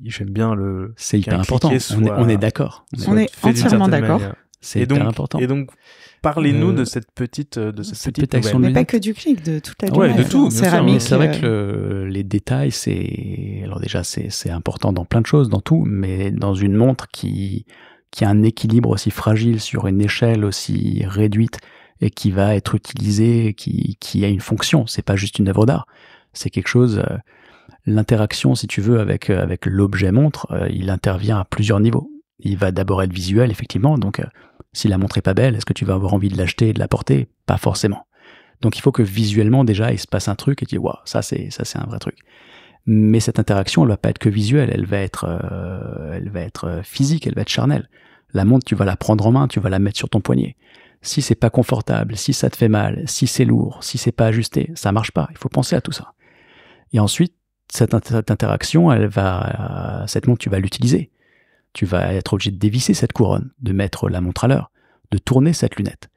j'aime bien le. C'est hyper important. On est d'accord. On est entièrement d'accord. C'est hyper important. Et donc, parlez-nous de cette petite action. Mais pas que du clic, de toute la de tout. Céramique. C'est vrai que les détails, alors déjà, c'est important dans plein de choses, dans tout, mais dans une montre qui a un équilibre aussi fragile sur une échelle aussi réduite et qui va être utilisée, qui a une fonction. C'est pas juste une œuvre d'art. C'est quelque chose. L'interaction, si tu veux, avec l'objet montre, il intervient à plusieurs niveaux. Il va d'abord être visuel, effectivement. Donc, si la montre est pas belle, est-ce que tu vas avoir envie de l'acheter et de la porter? Pas forcément. Donc, il faut que visuellement, déjà, il se passe un truc et tu dis, waouh, ça, c'est un vrai truc. Mais cette interaction, elle va pas être que visuelle, elle va être physique, elle va être charnelle. La montre, tu vas la prendre en main, tu vas la mettre sur ton poignet. Si c'est pas confortable, si ça te fait mal, si c'est lourd, si c'est pas ajusté, ça marche pas. Il faut penser à tout ça. Et ensuite, cette interaction, cette montre, tu vas l'utiliser. Tu vas être obligé de dévisser cette couronne, de mettre la montre à l'heure, de tourner cette lunette.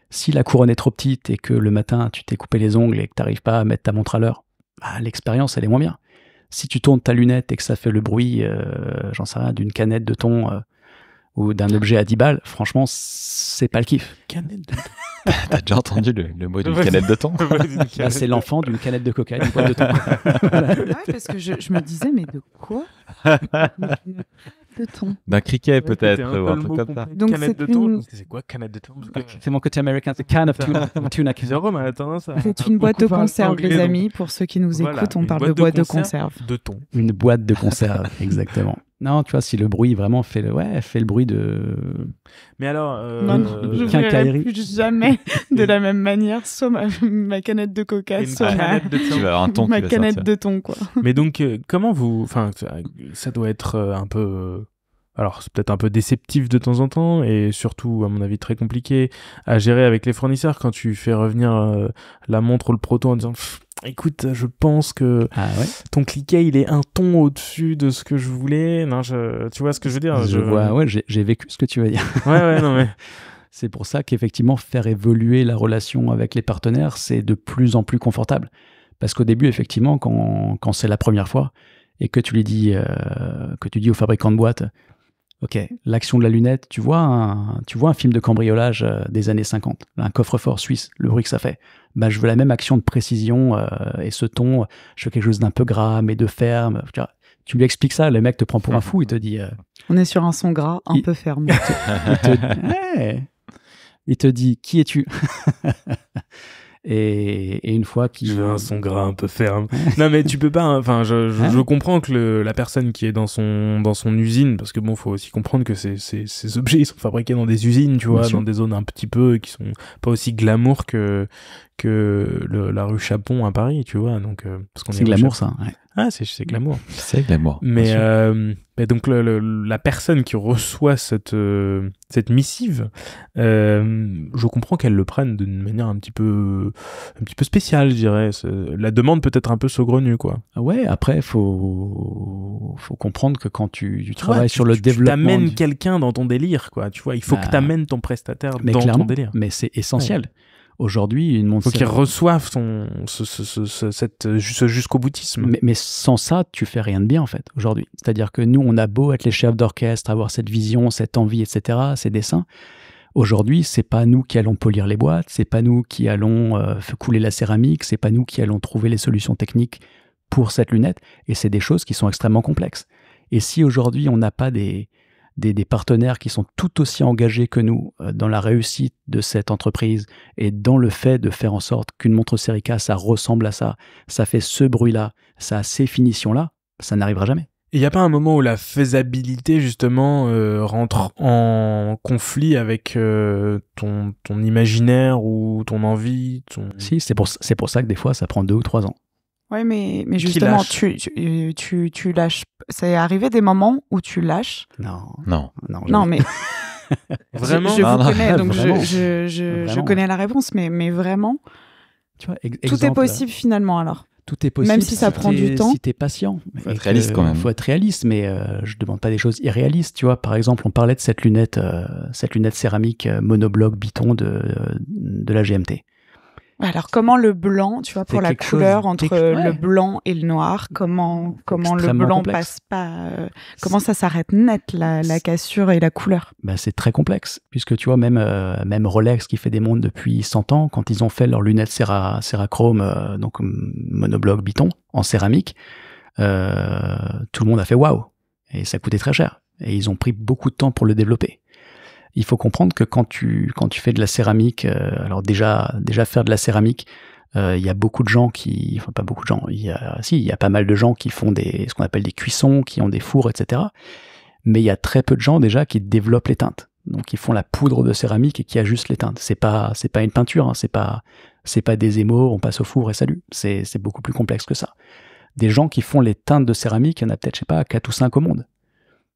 Si la couronne est trop petite et que le matin, tu t'es coupé les ongles et que tu n'arrives pas à mettre ta montre à l'heure, l'expérience, elle est moins bien. Si tu tournes ta lunette et que ça fait le bruit, j'en sais rien, d'une canette de thon ou d'un objet à 10 balles, franchement, c'est pas le kiff. Canette de thon. T'as déjà entendu le mot d'une canette de thon? C'est l'enfant d'une canette de coca, d'une boîte de thon. Ouais, parce que je me disais, mais de quoi? De thon. D'un criquet peut-être, ou un truc comme ça. Donc canette de thon, c'est quoi canette de thon? C'est mon côté américain, c'est can of tuna. Jérôme a tendance à... C'est une boîte de conserve, les amis. Pour ceux qui nous écoutent, on parle de boîte de conserve. De thon. Une boîte de conserve, exactement. Non, tu vois, si le bruit vraiment fait le bruit de... Mais alors... non, je ne verrai plus jamais de la même manière, soit ma canette de coca, soit ma canette de thon, quoi. Mais donc, comment vous... Enfin, ça doit être un peu... Alors, c'est peut-être un peu déceptif de temps en temps et surtout, à mon avis, très compliqué à gérer avec les fournisseurs quand tu fais revenir la montre ou le proto en disant écoute, je pense que ton cliquet, il est un ton au-dessus de ce que je voulais. Non, tu vois ce que je veux dire? J'ai vécu ce que tu veux dire. Non, mais... C'est pour ça qu'effectivement, faire évoluer la relation avec les partenaires, c'est de plus en plus confortable. Parce qu'au début, effectivement, quand c'est la première fois et que tu lui dis, au fabricant de boîte, ok, l'action de la lunette, tu vois un film de cambriolage des années 50, un coffre-fort suisse, le bruit que ça fait. Bah, je veux la même action de précision et ce ton, je veux quelque chose d'un peu gras, mais de ferme. Tu lui expliques ça, le mec te prend pour un fou, il te dit... On est sur un son gras un peu ferme. Il te dit, qui es-tu? Et une fois qu'il... Je veux un son gras un peu ferme. Non, mais tu peux pas... Enfin, je comprends que la personne qui est dans son usine, parce que bon, faut aussi comprendre que ces objets, ils sont fabriqués dans des usines, tu vois, dans des zones un petit peu qui sont pas aussi glamour que la rue Chapon à Paris, tu vois. Donc, parce qu'on c'est glamour, ça. Ouais. Ah, c'est glamour. C'est glamour. Mais donc la personne qui reçoit cette missive, je comprends qu'elle le prenne d'une manière un petit peu spéciale, je dirais. La demande peut être un peu saugrenue, quoi. Ouais, après, faut comprendre que quand tu travailles sur le développement... Tu t'amènes quelqu'un dans ton délire, quoi. Tu vois, il faut que tu amènes ton prestataire dans ton délire. Mais c'est essentiel. Ouais. Aujourd'hui, une montre... Il faut qu'il reçoive ce jusqu'au boutisme. Mais sans ça, tu fais rien de bien, en fait, aujourd'hui. C'est-à-dire que nous, on a beau être les chefs d'orchestre, avoir cette vision, cette envie, etc., ces dessins. Aujourd'hui, c'est pas nous qui allons polir les boîtes, c'est pas nous qui allons couler la céramique, c'est pas nous qui allons trouver les solutions techniques pour cette lunette. Et c'est des choses qui sont extrêmement complexes. Et si aujourd'hui, on n'a pas des partenaires qui sont tout aussi engagés que nous dans la réussite de cette entreprise et dans le fait de faire en sorte qu'une montre Serica, ça ressemble à ça, ça fait ce bruit-là, ça a ces finitions-là, ça n'arrivera jamais. Il n'y a pas un moment où la faisabilité, justement, rentre en conflit avec ton imaginaire ou ton envie Si, c'est pour ça que des fois, ça prend 2 ou 3 ans. Ouais, mais justement, tu lâches. Ça est arrivé des moments où tu lâches. Non, mais vraiment, je vous connais, donc vraiment. je connais la réponse, mais vraiment, tu vois, tout est possible finalement alors. Tout est possible, même si ça prend du temps. Si t'es patient. Faut être réaliste quand même. Faut être réaliste, mais je demande pas des choses irréalistes. Tu vois, par exemple, on parlait de cette lunette céramique monobloc Biton de la GMT. Alors, comment le blanc, tu vois, pour la couleur entre le blanc et le noir, comment le blanc passe pas, comment ça s'arrête net, la cassure et la couleur? C'est très complexe, puisque tu vois, même Rolex qui fait des montres depuis 100 ans, quand ils ont fait leurs lunettes Cérachrome, donc monobloc Biton, en céramique, tout le monde a fait waouh, et ça coûtait très cher, et ils ont pris beaucoup de temps pour le développer. Il faut comprendre que quand tu fais de la céramique, alors déjà faire de la céramique, il y a beaucoup de gens pas beaucoup de gens, il y a pas mal de gens qui font ce qu'on appelle des cuissons, qui ont des fours, etc. Mais il y a très peu de gens déjà qui développent les teintes. Donc ils font la poudre de céramique et qui ajustent les teintes. C'est pas une peinture, hein, c'est pas des émaux, on passe au four et salut. C'est beaucoup plus complexe que ça. Des gens qui font les teintes de céramique, il y en a peut-être, 4 ou 5 au monde.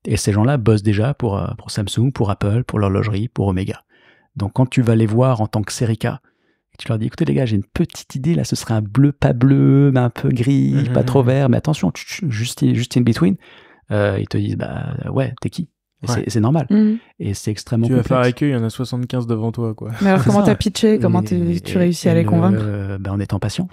Et ces gens-là bossent déjà pour Samsung, pour Apple, pour l'horlogerie, pour Omega. Donc quand tu vas les voir en tant que Serica, tu leur dis, écoutez les gars, j'ai une petite idée, là ce serait un bleu, pas bleu, mais un peu gris, pas trop vert, mais attention, juste in between, ils te disent, ouais, t'es qui? C'est normal. Et c'est extrêmement complexe. Tu vas faire avec eux, il y en a 75 devant toi, quoi. Mais alors comment t'as pitché? Comment tu réussis à les convaincre? En étant patient.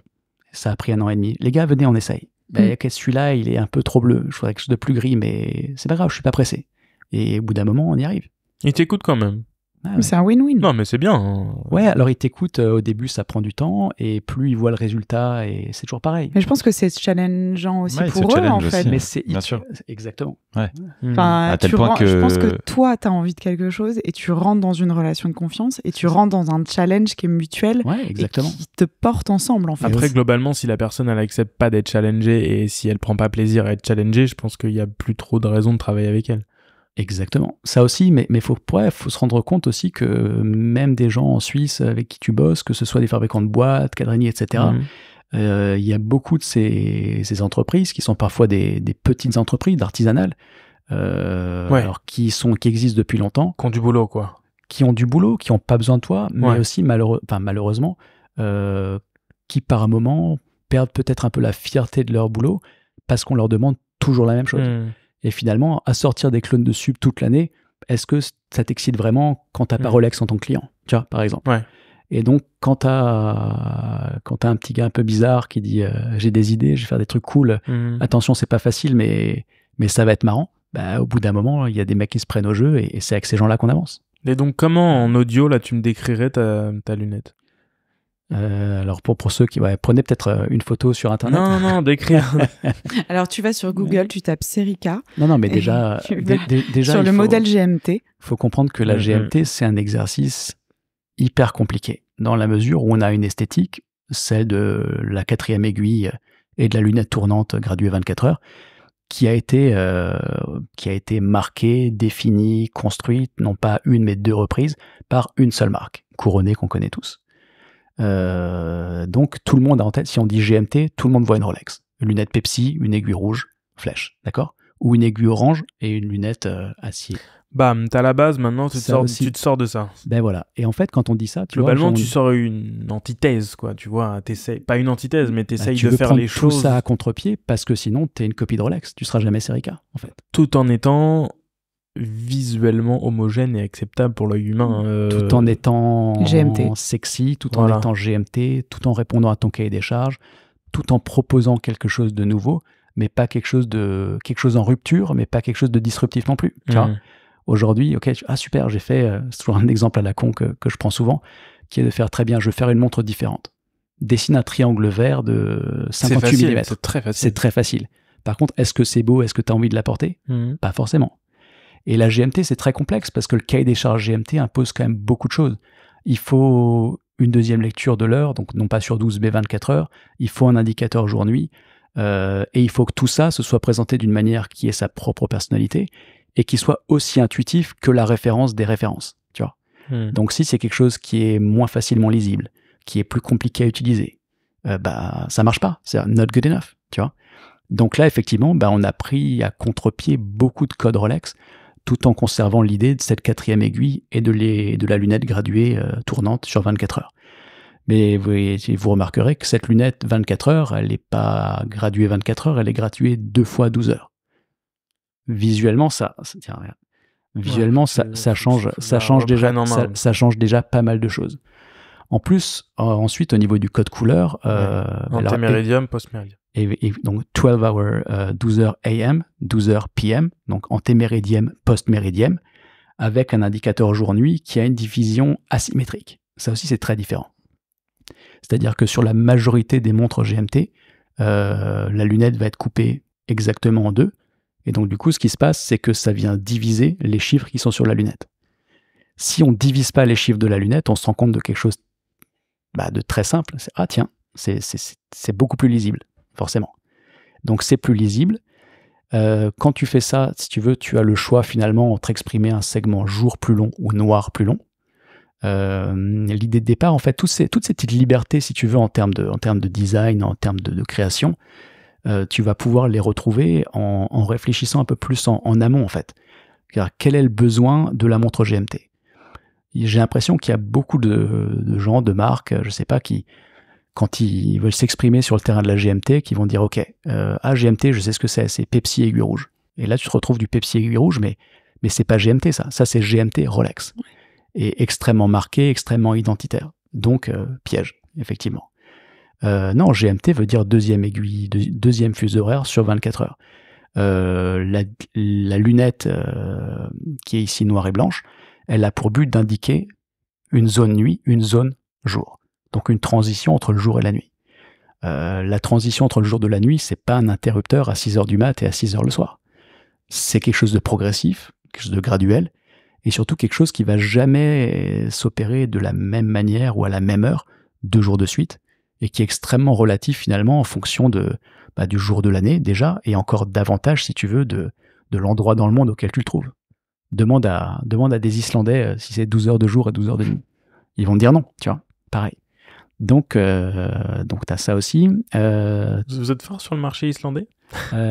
Ça a pris 1 an et demi. Les gars, venez, on essaye. Celui-là, il est un peu trop bleu. Je voudrais quelque chose de plus gris, mais c'est pas grave, je suis pas pressé. Et au bout d'un moment, on y arrive. Il t'écoute quand même. Ouais. C'est un win-win. Non, mais c'est bien. Hein. Ouais, alors il t'écoute, au début ça prend du temps, et plus il voit le résultat, et c'est toujours pareil. Mais je pense que c'est challengeant aussi pour eux, en fait. Aussi, mais c'est bien sûr. Exactement. Ouais. Enfin, à tel point que... Je pense que toi, tu as envie de quelque chose, et tu rentres dans une relation de confiance, et tu rentres dans un challenge qui est mutuel, exactement. et qui te porte ensemble, en fait. Après, globalement, si la personne, elle accepte pas d'être challengée, et si elle prend pas plaisir à être challengée, je pense qu'il y a plus trop de raisons de travailler avec elle. Exactement. Ça aussi, mais faut se rendre compte aussi que même des gens en Suisse avec qui tu bosses, que ce soit des fabricants de boîtes, quadriniers, etc., il y a beaucoup de ces entreprises qui sont parfois des petites entreprises d'artisanales, alors qui existent depuis longtemps. Qui ont du boulot, quoi. Qui ont du boulot, qui n'ont pas besoin de toi, mais aussi malheureusement, qui par moment perdent peut-être un peu la fierté de leur boulot parce qu'on leur demande toujours la même chose. Et finalement, à sortir des clones de sub toute l'année, est-ce que ça t'excite vraiment quand t'as pas Rolex en tant que client, tu vois, par exemple. Et donc, quand t'as un petit gars un peu bizarre qui dit j'ai des idées, je vais faire des trucs cool, attention, c'est pas facile, mais ça va être marrant, au bout d'un moment, il y a des mecs qui se prennent au jeu, et c'est avec ces gens-là qu'on avance. Et donc, comment en audio, là, tu me décrirais ta lunette? Alors pour ceux qui prenez peut-être une photo sur internet. Non, décrire. Alors tu vas sur Google, tu tapes Serica. Non, mais déjà sur le modèle GMT. Il faut comprendre que la GMT, c'est un exercice hyper compliqué, dans la mesure où on a une esthétique, celle de la 4e aiguille et de la lunette tournante graduée 24 heures, qui a été marquée, définie, construite, non pas une mais 2 reprises, par une seule marque, Couronnée, qu'on connaît tous. Donc tout le monde a en tête, si on dit GMT, tout le monde voit une Rolex. Une lunette Pepsi, une aiguille rouge, flèche, d'accord? Ou une aiguille orange et une lunette acier. Bam, t'as la base, maintenant tu te sors de ça. Ben voilà. Et en fait, quand on dit ça, globalement, tu sors une antithèse, quoi. Tu vois, pas une antithèse, mais t'essayes de faire les choses. Tu veux tout ça à contre-pied parce que sinon, t'es une copie de Rolex. Tu seras jamais Serica, en fait. Tout en étant visuellement homogène et acceptable pour l'œil humain. Tout en étant GMT. Sexy, tout en étant GMT, tout en répondant à ton cahier des charges, tout en proposant quelque chose de nouveau, mais pas quelque chose en rupture, mais pas quelque chose de disruptif non plus. Tu vois. Aujourd'hui, super, j'ai fait, c'est toujours un exemple à la con que je prends souvent, qui est de faire très bien, je veux faire une montre différente. Dessine un triangle vert de 58 mm. C'est très facile. C'est très facile. Par contre, est-ce que c'est beau, est-ce que tu as envie de la porter? Pas forcément. Et la GMT, c'est très complexe parce que le cahier des charges GMT impose quand même beaucoup de choses. Il faut une deuxième lecture de l'heure, donc non pas sur 12 mais 24 heures. Il faut un indicateur jour-nuit. Et il faut que tout ça se soit présenté d'une manière qui ait sa propre personnalité et qui soit aussi intuitif que la référence des références. Tu vois. Donc si c'est quelque chose qui est moins facilement lisible, qui est plus compliqué à utiliser, ça marche pas. C'est not good enough. Tu vois. Donc là, effectivement, on a pris à contre-pied beaucoup de codes Rolex, tout en conservant l'idée de cette 4e aiguille et de la lunette graduée tournante sur 24 heures. Mais vous remarquerez que cette lunette 24 heures, elle n'est pas graduée 24 heures, elle est graduée 2 fois 12 heures. Visuellement, ça change déjà pas mal de choses. En plus, ensuite, au niveau du code couleur... Antéméridium, postméridium. Et donc 12 hour, 12h AM, 12h PM, donc antéméridium, postméridium, avec un indicateur jour-nuit qui a une division asymétrique. Ça aussi, c'est très différent. C'est-à-dire que sur la majorité des montres GMT, la lunette va être coupée exactement en deux. Et donc, du coup, ce qui se passe, c'est que ça vient diviser les chiffres qui sont sur la lunette. Si on ne divise pas les chiffres de la lunette, on se rend compte de quelque chose de très simple. C'est beaucoup plus lisible, forcément. Donc, c'est plus lisible. Quand tu fais ça, si tu veux, tu as le choix finalement entre exprimer un segment jour plus long ou noir plus long. L'idée de départ, en fait, toutes ces petites libertés, si tu veux, en termes de design, en termes de création, tu vas pouvoir les retrouver en réfléchissant un peu plus en amont, en fait. Car quel est le besoin de la montre GMT? J'ai l'impression qu'il y a beaucoup de gens, de marques, je sais pas, qui, quand ils veulent s'exprimer sur le terrain de la GMT, qui vont dire, OK, GMT, je sais ce que c'est Pepsi aiguille rouge. Et là, tu te retrouves du Pepsi aiguille rouge, mais c'est pas GMT, ça. Ça, c'est GMT Rolex. Et extrêmement marqué, extrêmement identitaire. Donc, piège, effectivement. Non, GMT veut dire deuxième aiguille, deuxième fuseau horaire sur 24 heures. La lunette, qui est ici noire et blanche, elle a pour but d'indiquer une zone nuit, une zone jour. Donc une transition entre le jour et la nuit. La transition entre le jour et la nuit, c'est pas un interrupteur à 6h du mat et à 6h le soir. C'est quelque chose de progressif, quelque chose de graduel, et surtout quelque chose qui va jamais s'opérer de la même manière ou à la même heure 2 jours de suite, et qui est extrêmement relatif finalement en fonction du jour de l'année déjà, et encore davantage, si tu veux, de l'endroit dans le monde auquel tu le trouves. Demande à des Islandais si c'est 12 heures de jour et 12 heures de nuit. Ils vont te dire non, tu vois, pareil. Donc t'as ça aussi. Vous êtes fort sur le marché islandais?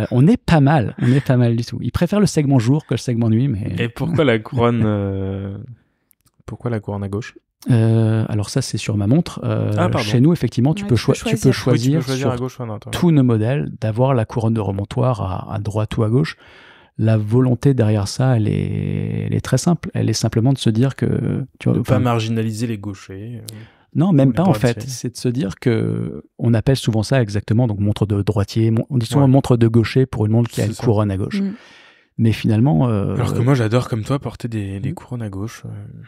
On est pas mal du tout. Ils préfèrent le segment jour que le segment nuit, mais... Et pourquoi la couronne à gauche? Alors ça, c'est sur ma montre. Chez nous, effectivement, tu peux choisir sur à gauche, tous nos modèles d'avoir la couronne de remontoir à droite ou à gauche. La volonté derrière ça, elle est très simple. Elle est simplement de se dire que... Tu vois, pas marginaliser les gauchers. Non, même pas en fait. C'est de se dire que on appelle souvent ça exactement donc montre de droitier. On dit souvent montre de gaucher pour une montre qui a une couronne à gauche. Mais finalement... Alors que moi, j'adore, comme toi, porter les couronnes à gauche.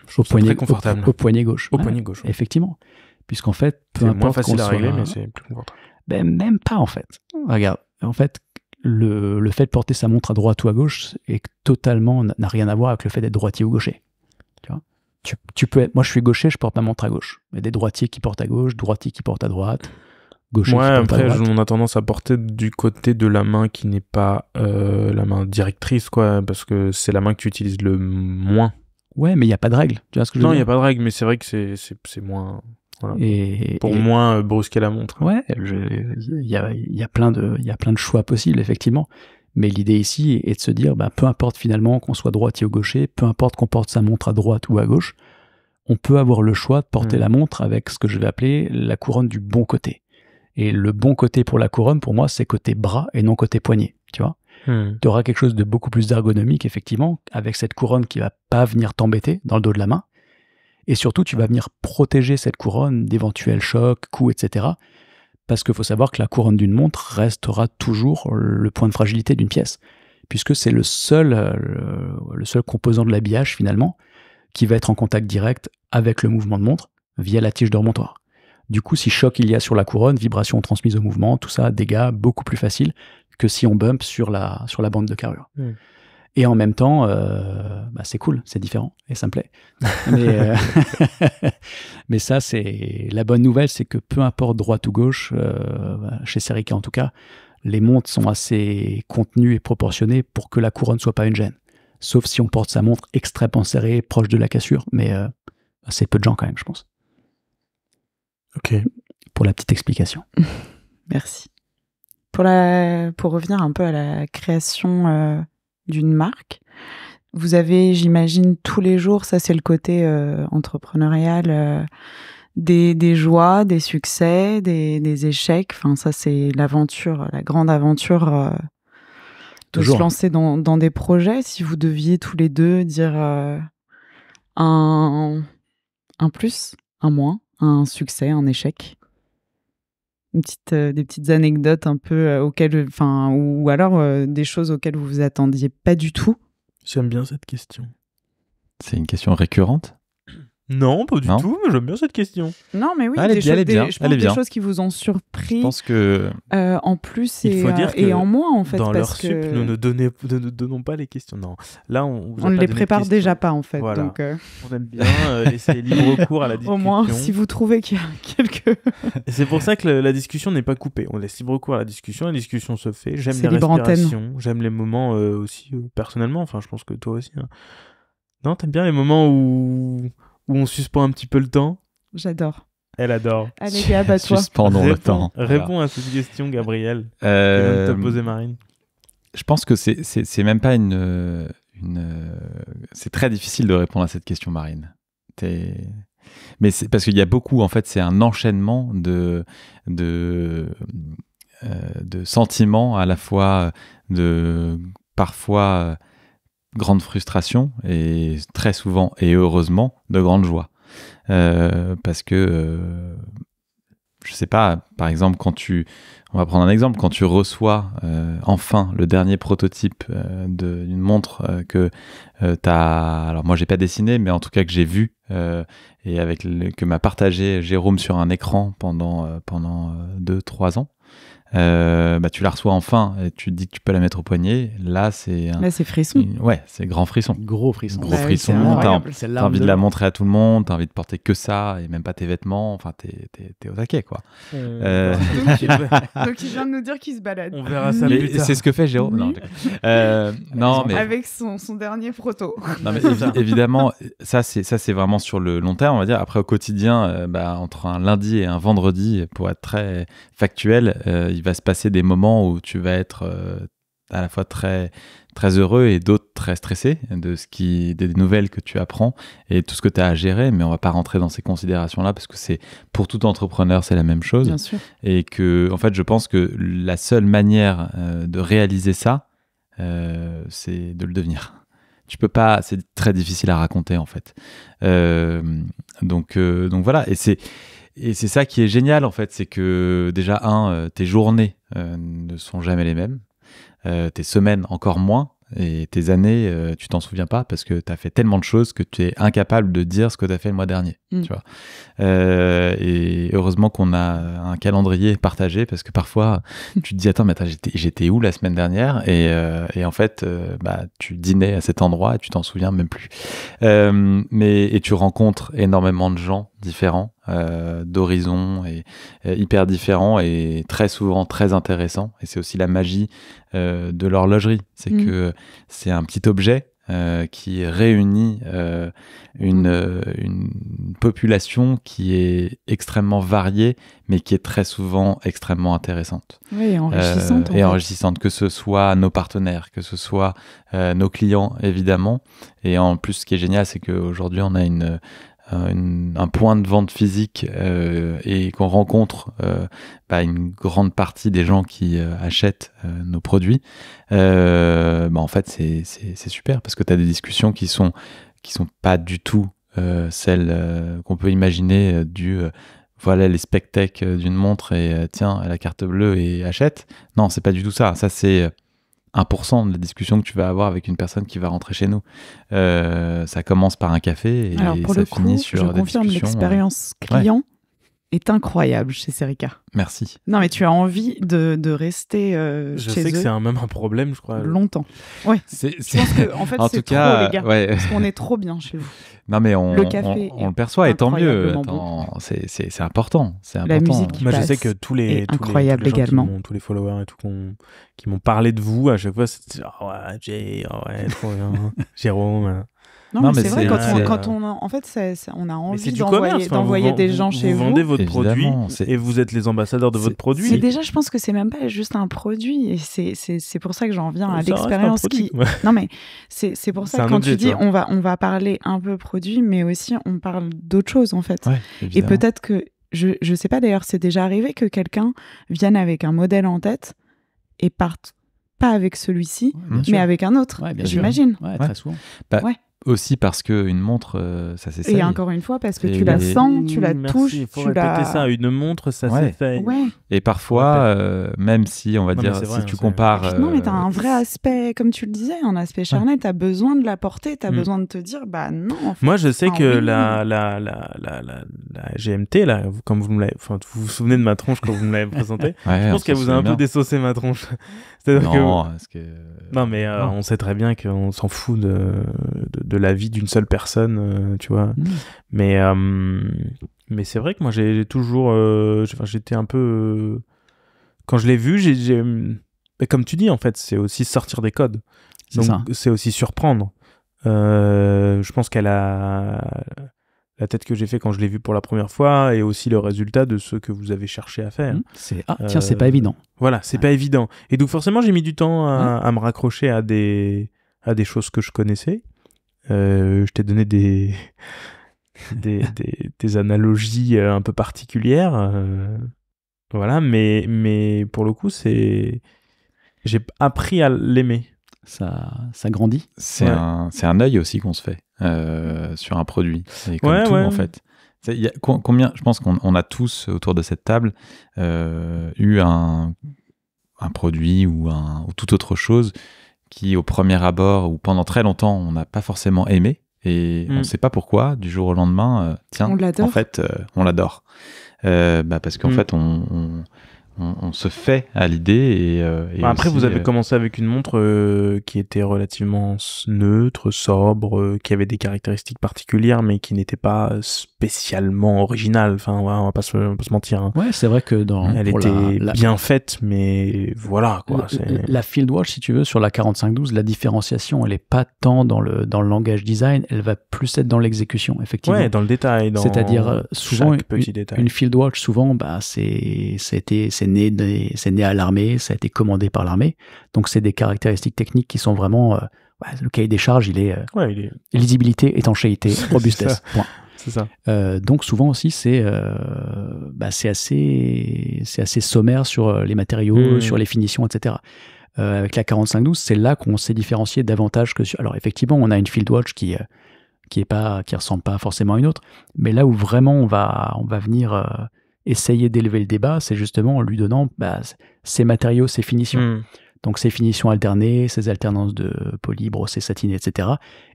Je trouve ça très confortable. Au poignet gauche. Au poignet gauche. Ouais. Effectivement. Puisqu'en fait, peu importe... C'est moins facile à régler, mais c'est plus confortable. Ben, même pas, en fait. Regarde, en fait, le fait de porter sa montre à droite ou à gauche n'a rien à voir avec le fait d'être droitier ou gaucher. Tu vois, tu peux être... Moi, je suis gaucher, je porte ma montre à gauche. Il y a des droitiers qui portent à gauche, droitiers qui portent à droite. Ouais, après, on a tendance à porter du côté de la main qui n'est pas la main directrice, quoi, parce que c'est la main que tu utilises le moins. Ouais, mais il n'y a pas de règle. Tu vois ce que je veux dire ? Non, il n'y a pas de règle, mais c'est vrai que c'est moins... Voilà. Pour moins brusquer la montre. Ouais, il y a plein de choix possibles, effectivement. Mais l'idée ici est de se dire, peu importe finalement qu'on soit droitier ou gaucher, peu importe qu'on porte sa montre à droite ou à gauche, on peut avoir le choix de porter la montre avec ce que je vais appeler la couronne du bon côté. Et le bon côté pour la couronne, pour moi, c'est côté bras et non côté poignet, tu vois. Tu auras quelque chose de beaucoup plus ergonomique, effectivement, avec cette couronne qui va pas venir t'embêter dans le dos de la main. Et surtout, tu vas venir protéger cette couronne d'éventuels chocs, coups, etc. Parce qu'il faut savoir que la couronne d'une montre restera toujours le point de fragilité d'une pièce, puisque c'est le seul composant de l'habillage, finalement, qui va être en contact direct avec le mouvement de montre via la tige de remontoir. Du coup, si choc il y a sur la couronne, vibration transmise au mouvement, tout ça, dégâts beaucoup plus faciles que si on bump sur la bande de carrure. Et en même temps, c'est cool, c'est différent et ça me plaît. Mais ça, c'est la bonne nouvelle, c'est que peu importe droite ou gauche, chez Serica en tout cas, les montres sont assez contenues et proportionnées pour que la couronne ne soit pas une gêne. Sauf si on porte sa montre extrêmement serrée, proche de la cassure, mais c'est peu de gens quand même, je pense. Ok. Pour la petite explication. Merci. Pour revenir un peu à la création d'une marque, vous avez, j'imagine, tous les jours, ça c'est le côté entrepreneurial, des joies, des succès, des échecs. Enfin, ça c'est l'aventure, la grande aventure de se lancer dans des projets. Si vous deviez tous les deux dire un plus, un moins, un succès, un échec? Des petites anecdotes un peu auxquelles, ou alors des choses auxquelles vous vous attendiez pas du tout. J'aime bien cette question. C'est une question récurrente? Non, pas du tout, mais j'aime bien cette question. Non, mais oui, elle est bien. des choses qui vous ont surpris. Je pense que... en plus Il faut dire et en moins, en fait. Dans parce leur sup, que nous ne donnons pas les questions. Non, là, on ne les prépare déjà pas, en fait. Voilà. Donc, on aime bien laisser libre cours à la discussion. au moins, si vous trouvez qu'il y a quelques... Et c'est pour ça que la discussion n'est pas coupée. On laisse libre cours à la discussion se fait. J'aime les respirations, j'aime les moments aussi personnellement. Enfin, je pense que toi aussi. Hein. Non, t'aimes bien les moments où on suspend un petit peu le temps? J'adore. Elle adore. Allez, Gab, à toi. Suspendons le temps. Réponds à cette question, Gabriel, que vient de te poser Marine. Je pense que c'est même pas c'est très difficile de répondre à cette question, Marine. Mais c'est parce qu'il y a beaucoup, en fait, c'est un enchaînement de sentiments, à la fois de parfois grande frustration et très souvent et heureusement de grande joie. Parce que je sais pas, par exemple, on va prendre un exemple, quand tu reçois enfin le dernier prototype d'une montre que alors moi j'ai pas dessiné, mais en tout cas que j'ai vu et que m'a partagé Jérôme sur un écran pendant 2-3 ans. Tu la reçois enfin et tu te dis que tu peux la mettre au poignet. Là, c'est frisson. C'est grand frisson. Gros frisson. Gros frisson. T'as envie de la montrer à tout le monde, t'as envie de porter que ça et même pas tes vêtements. Enfin, t'es au taquet, quoi. Donc, il vient de nous dire qu'il se balade. On verra ça plus tard. C'est ce que fait Jérôme. Non, mais avec son dernier proto. Non, mais évidemment, ça c'est vraiment sur le long terme, on va dire. Après, au quotidien, entre un lundi et un vendredi, pour être très factuel, il va se passer des moments où tu vas être à la fois très, très heureux et d'autres très stressé des nouvelles que tu apprends et tout ce que tu as à gérer, mais on va pas rentrer dans ces considérations-là parce que c'est pour tout entrepreneur, c'est la même chose. Bien sûr. Et que, en fait, je pense que la seule manière de réaliser ça, c'est de le devenir. Tu peux pas, c'est très difficile à raconter en fait. Donc voilà, et c'est ça qui est génial en fait, c'est que déjà tes journées ne sont jamais les mêmes, tes semaines encore moins, et tes années tu t'en souviens pas parce que tu as fait tellement de choses que tu es incapable de dire ce que tu as fait le mois dernier. Tu vois. Et heureusement qu'on a un calendrier partagé parce que parfois tu te dis attends j'étais où la semaine dernière et en fait tu dînais à cet endroit et tu t'en souviens même plus. Et tu rencontres énormément de gens différents, d'horizons et hyper différents et très souvent très intéressants, et c'est aussi la magie de l'horlogerie, c'est que c'est un petit objet qui réunit une population qui est extrêmement variée, mais qui est très souvent extrêmement intéressante. Oui, enrichissante. Enrichissante, que ce soit nos partenaires, que ce soit nos clients, évidemment. Et en plus, ce qui est génial, c'est qu'aujourd'hui, on a un point de vente physique et qu'on rencontre une grande partie des gens qui achètent nos produits, en fait c'est super parce que tu as des discussions qui sont pas du tout celles qu'on peut imaginer voilà les spectacles d'une montre et tiens la carte bleue et achète. Non, c'est pas du tout ça. Ça c'est 1% de la discussion que tu vas avoir avec une personne qui va rentrer chez nous. Ça commence par un café et ça finit sur des discussions. Je confirme, l'expérience client est incroyable chez Serica. Merci. Non, mais tu as envie de rester chez eux. Je sais que c'est même un problème, je crois. Longtemps. Ouais. Je pense que, en fait, c'est trop, les gars. Ouais. Parce qu'on est trop bien chez vous. Non, mais on le perçoit, et tant mieux. C'est important. La musique qui Moi, passe je sais que tous les incroyable gens également. tous les followers et tout qui m'ont parlé de vous, à chaque fois, c'était trop bien. Jérôme. Non, mais c'est vrai, quand on a envie d'envoyer des gens chez vous. Vous vendez votre produit et vous êtes les ambassadeurs de votre produit. Et déjà, je pense que c'est même pas juste un produit. Et c'est pour ça que j'en viens à l'expérience qui... Non, mais c'est pour ça que quand tu dis on va parler un peu produit, mais aussi on parle d'autre chose, en fait. Ouais, et peut-être que, je sais pas d'ailleurs, c'est déjà arrivé que quelqu'un vienne avec un modèle en tête et parte pas avec celui-ci, mais avec un autre, j'imagine. Ouais, très souvent. aussi parce qu'une montre, ça s'essaye. Et encore une fois, parce que tu la sens, tu la touches. Il faut répéter ça. Une montre, ça s'essaye. Ouais. Et parfois, même si, on va dire, vrai, si tu compares... Non, mais t'as un vrai aspect, comme tu le disais, un aspect charnel, t'as besoin de la porter, t'as besoin de te dire, bah non. En fait, moi, je sais que la GMT, là, comme vous vous souvenez de ma tronche quand vous me l'avez présentée, je pense qu'elle vous a un peu désossé ma tronche. Non, mais on sait très bien qu'on s'en fout de la vie d'une seule personne, tu vois. Mais c'est vrai que moi, j'ai toujours... j'étais un peu... quand je l'ai vu, comme tu dis, en fait, c'est aussi sortir des codes. Donc, c'est aussi surprendre. Je pense qu'elle a... la tête que j'ai fait quand je l'ai vu pour la première fois et aussi le résultat de ce que vous avez cherché à faire. Tiens, c'est pas évident. Voilà, c'est pas évident. Et donc forcément, j'ai mis du temps à me raccrocher à des choses que je connaissais. Je t'ai donné des analogies un peu particulières. Voilà, mais pour le coup, j'ai appris à l'aimer. Ça grandit. C'est un œil aussi qu'on se fait sur un produit. Et comme tout, en fait. Combien, je pense qu'on a tous autour de cette table eu un produit ou toute autre chose qui, au premier abord ou pendant très longtemps, on n'a pas forcément aimé. Et on ne sait pas pourquoi, du jour au lendemain, tiens, en fait, on l'adore. Parce qu'en fait, on se fait à l'idée. Et après, aussi, vous avez commencé avec une montre qui était relativement neutre, sobre, qui avait des caractéristiques particulières, mais qui n'était pas spécialement originale. Enfin, on va pas se mentir. Hein. Ouais, c'est vrai que elle était bien faite, mais voilà. Quoi, la Field Watch, si tu veux, sur la 4512, la différenciation, elle est pas tant dans le langage design, elle va plus être dans l'exécution, effectivement. Ouais, dans le détail. C'est-à-dire, souvent, petit détail. Une Field Watch, souvent, c'est né à l'armée, ça a été commandé par l'armée. Donc, c'est des caractéristiques techniques qui sont vraiment... le cahier des charges, il est... lisibilité, étanchéité, robustesse, point. C'est ça. Donc, souvent aussi, c'est assez sommaire sur les matériaux, sur les finitions, etc. Avec la 4512, c'est là qu'on s'est différencié davantage que sur... Alors, effectivement, on a une Field Watch qui ressemble pas forcément à une autre, mais là où vraiment on va venir... essayer d'élever le débat, c'est justement en lui donnant ces matériaux, ces finitions. Donc ces finitions alternées, ces alternances de poly, brossé, satiné, etc.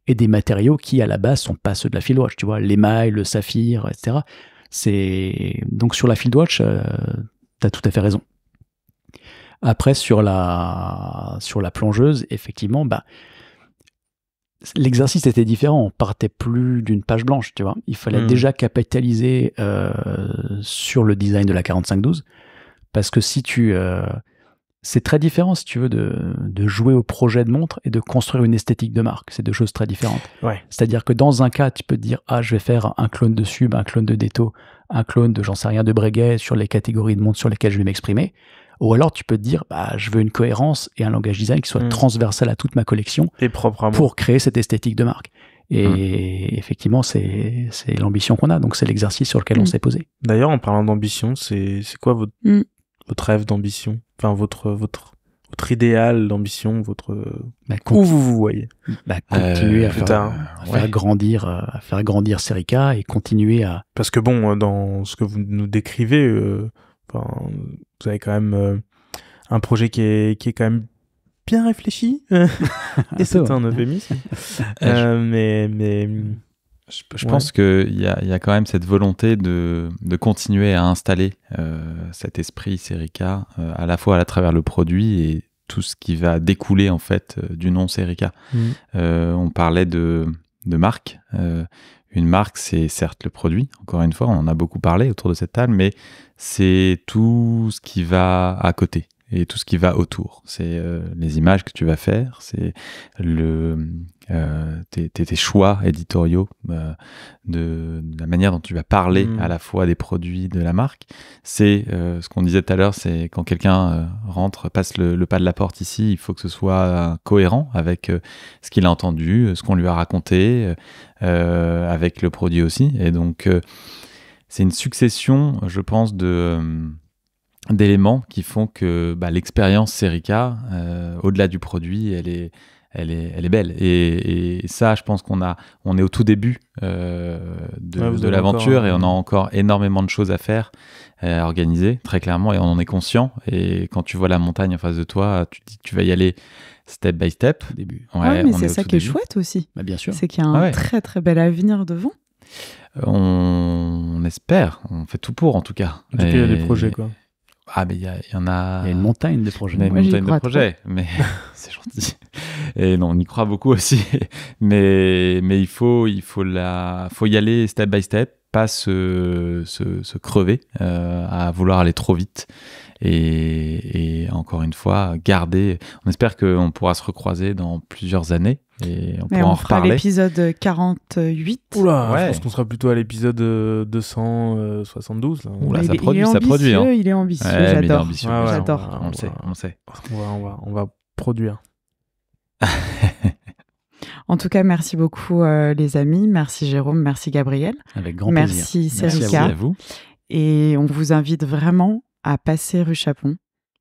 Et des matériaux qui, à la base, sont pas ceux de la Field Watch, tu vois, l'émail, le saphir, etc. Donc sur la Field Watch, tu as tout à fait raison. Après, sur la plongeuse, effectivement, l'exercice était différent, on partait plus d'une page blanche, tu vois. Il fallait déjà capitaliser sur le design de la 4512, parce que c'est très différent, si tu veux, de jouer au projet de montre et de construire une esthétique de marque. C'est deux choses très différentes. Ouais. C'est-à-dire que dans un cas, tu peux te dire, je vais faire un clone de Sub, un clone de Detto, un clone de, j'en sais rien, de Breguet sur les catégories de montres sur lesquelles je vais m'exprimer. Ou alors tu peux te dire, je veux une cohérence et un langage design qui soit transversal à toute ma collection et propre à moi, pour créer cette esthétique de marque. Et effectivement, c'est l'ambition qu'on a, donc c'est l'exercice sur lequel on s'est posé. D'ailleurs, en parlant d'ambition, c'est quoi votre rêve d'ambition? Enfin, votre idéal d'ambition, où vous voyez? Continuer à faire grandir Serica et continuer à... Parce que bon, dans ce que vous nous décrivez, vous avez quand même un projet qui est quand même bien réfléchi. Et c'est un euphémisme. Mais je pense qu'il y a quand même cette volonté de continuer à installer cet esprit Serica, à la fois à travers le produit et tout ce qui va découler en fait du nom Serica. On parlait de marque. Une marque, c'est certes le produit, encore une fois, on en a beaucoup parlé autour de cette table, mais c'est tout ce qui va à côté et tout ce qui va autour. C'est les images que tu vas faire, c'est tes choix éditoriaux, de la manière dont tu vas parler à la fois des produits de la marque. C'est ce qu'on disait tout à l'heure, c'est quand quelqu'un passe le pas de la porte ici, il faut que ce soit cohérent avec ce qu'il a entendu, ce qu'on lui a raconté, avec le produit aussi. Et donc, c'est une succession, je pense, d'éléments qui font que l'expérience Serica, au-delà du produit, elle elle est belle. Et ça, je pense qu'on est au tout début de l'aventure et on a encore énormément de choses à faire, à organiser, très clairement, et on en est conscient. Et quand tu vois la montagne en face de toi, tu te dis que tu vas y aller step by step. Au début. Ouais, mais c'est ça qui est chouette aussi. Bah, bien sûr. C'est qu'il y a un très très bel avenir devant. On espère, on fait tout pour en tout cas. En tout cas, il y a des projets, quoi. Ah, mais il y en a. Il y a une montagne de projets. Une montagne de projets, mais c'est gentil. Et non, on y croit beaucoup aussi. mais il faut y aller step by step, pas se crever à vouloir aller trop vite. Et encore une fois, garder. On espère qu'on pourra se recroiser dans plusieurs années. Et on pourra en fera reparler. L'épisode 48. Oula, je pense qu'on sera plutôt à l'épisode 272. Là. Oula, ça produit. Il est ambitieux, ouais, j'adore. J'adore. On le sait. On va produire. En tout cas, merci beaucoup les amis. Merci Jérôme, merci Gabriel. Avec grand plaisir. Merci Serica. Merci à vous. Et on vous invite vraiment à passer rue Chapon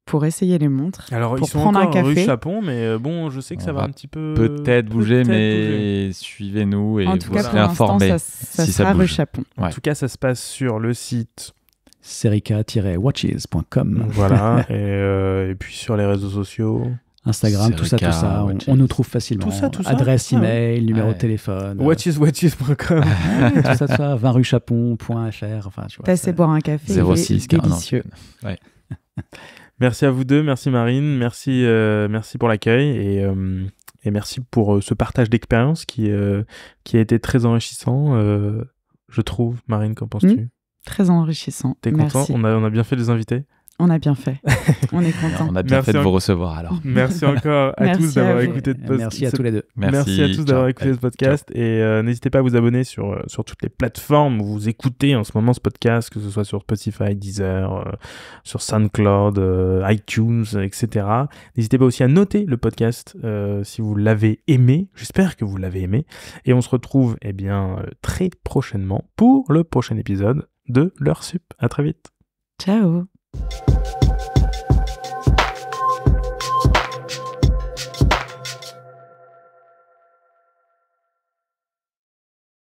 pour essayer les montres. Alors, pour ils sont prendre encore un café. rue Chapon, mais bon, je sais que ça va un petit peu... Peut-être bouger, mais suivez-nous et en tout vous cas, serez informés ça si sera ça bouge. rue Chapon. En tout cas, ça se passe sur le site serica-watches.com. Voilà, et puis sur les réseaux sociaux... Instagram, tout ça, on nous trouve facilement. Tout ça. Adresse email, numéro de téléphone. Watches.com. Tout ça, 20 rue Chapon.fr. Enfin, tu vois. Passez boire un café. 06, délicieux. Ouais. Merci à vous deux, merci Marine, merci pour l'accueil et merci pour ce partage d'expérience qui a été très enrichissant, je trouve. Marine, qu'en penses-tu ? Très enrichissant. T'es content ? On a bien fait de les inviter ? On a bien fait. On est content. On a bien fait de vous recevoir alors. Merci encore à tous d'avoir écouté Merci à tous les deux. Merci à tous d'avoir écouté ce podcast. Ciao. Et n'hésitez pas à vous abonner sur toutes les plateformes où vous écoutez en ce moment ce podcast, que ce soit sur Spotify, Deezer, sur SoundCloud, iTunes, etc. N'hésitez pas aussi à noter le podcast si vous l'avez aimé. J'espère que vous l'avez aimé. Et on se retrouve très prochainement pour le prochain épisode de L'Heure Sup. À très vite. Ciao.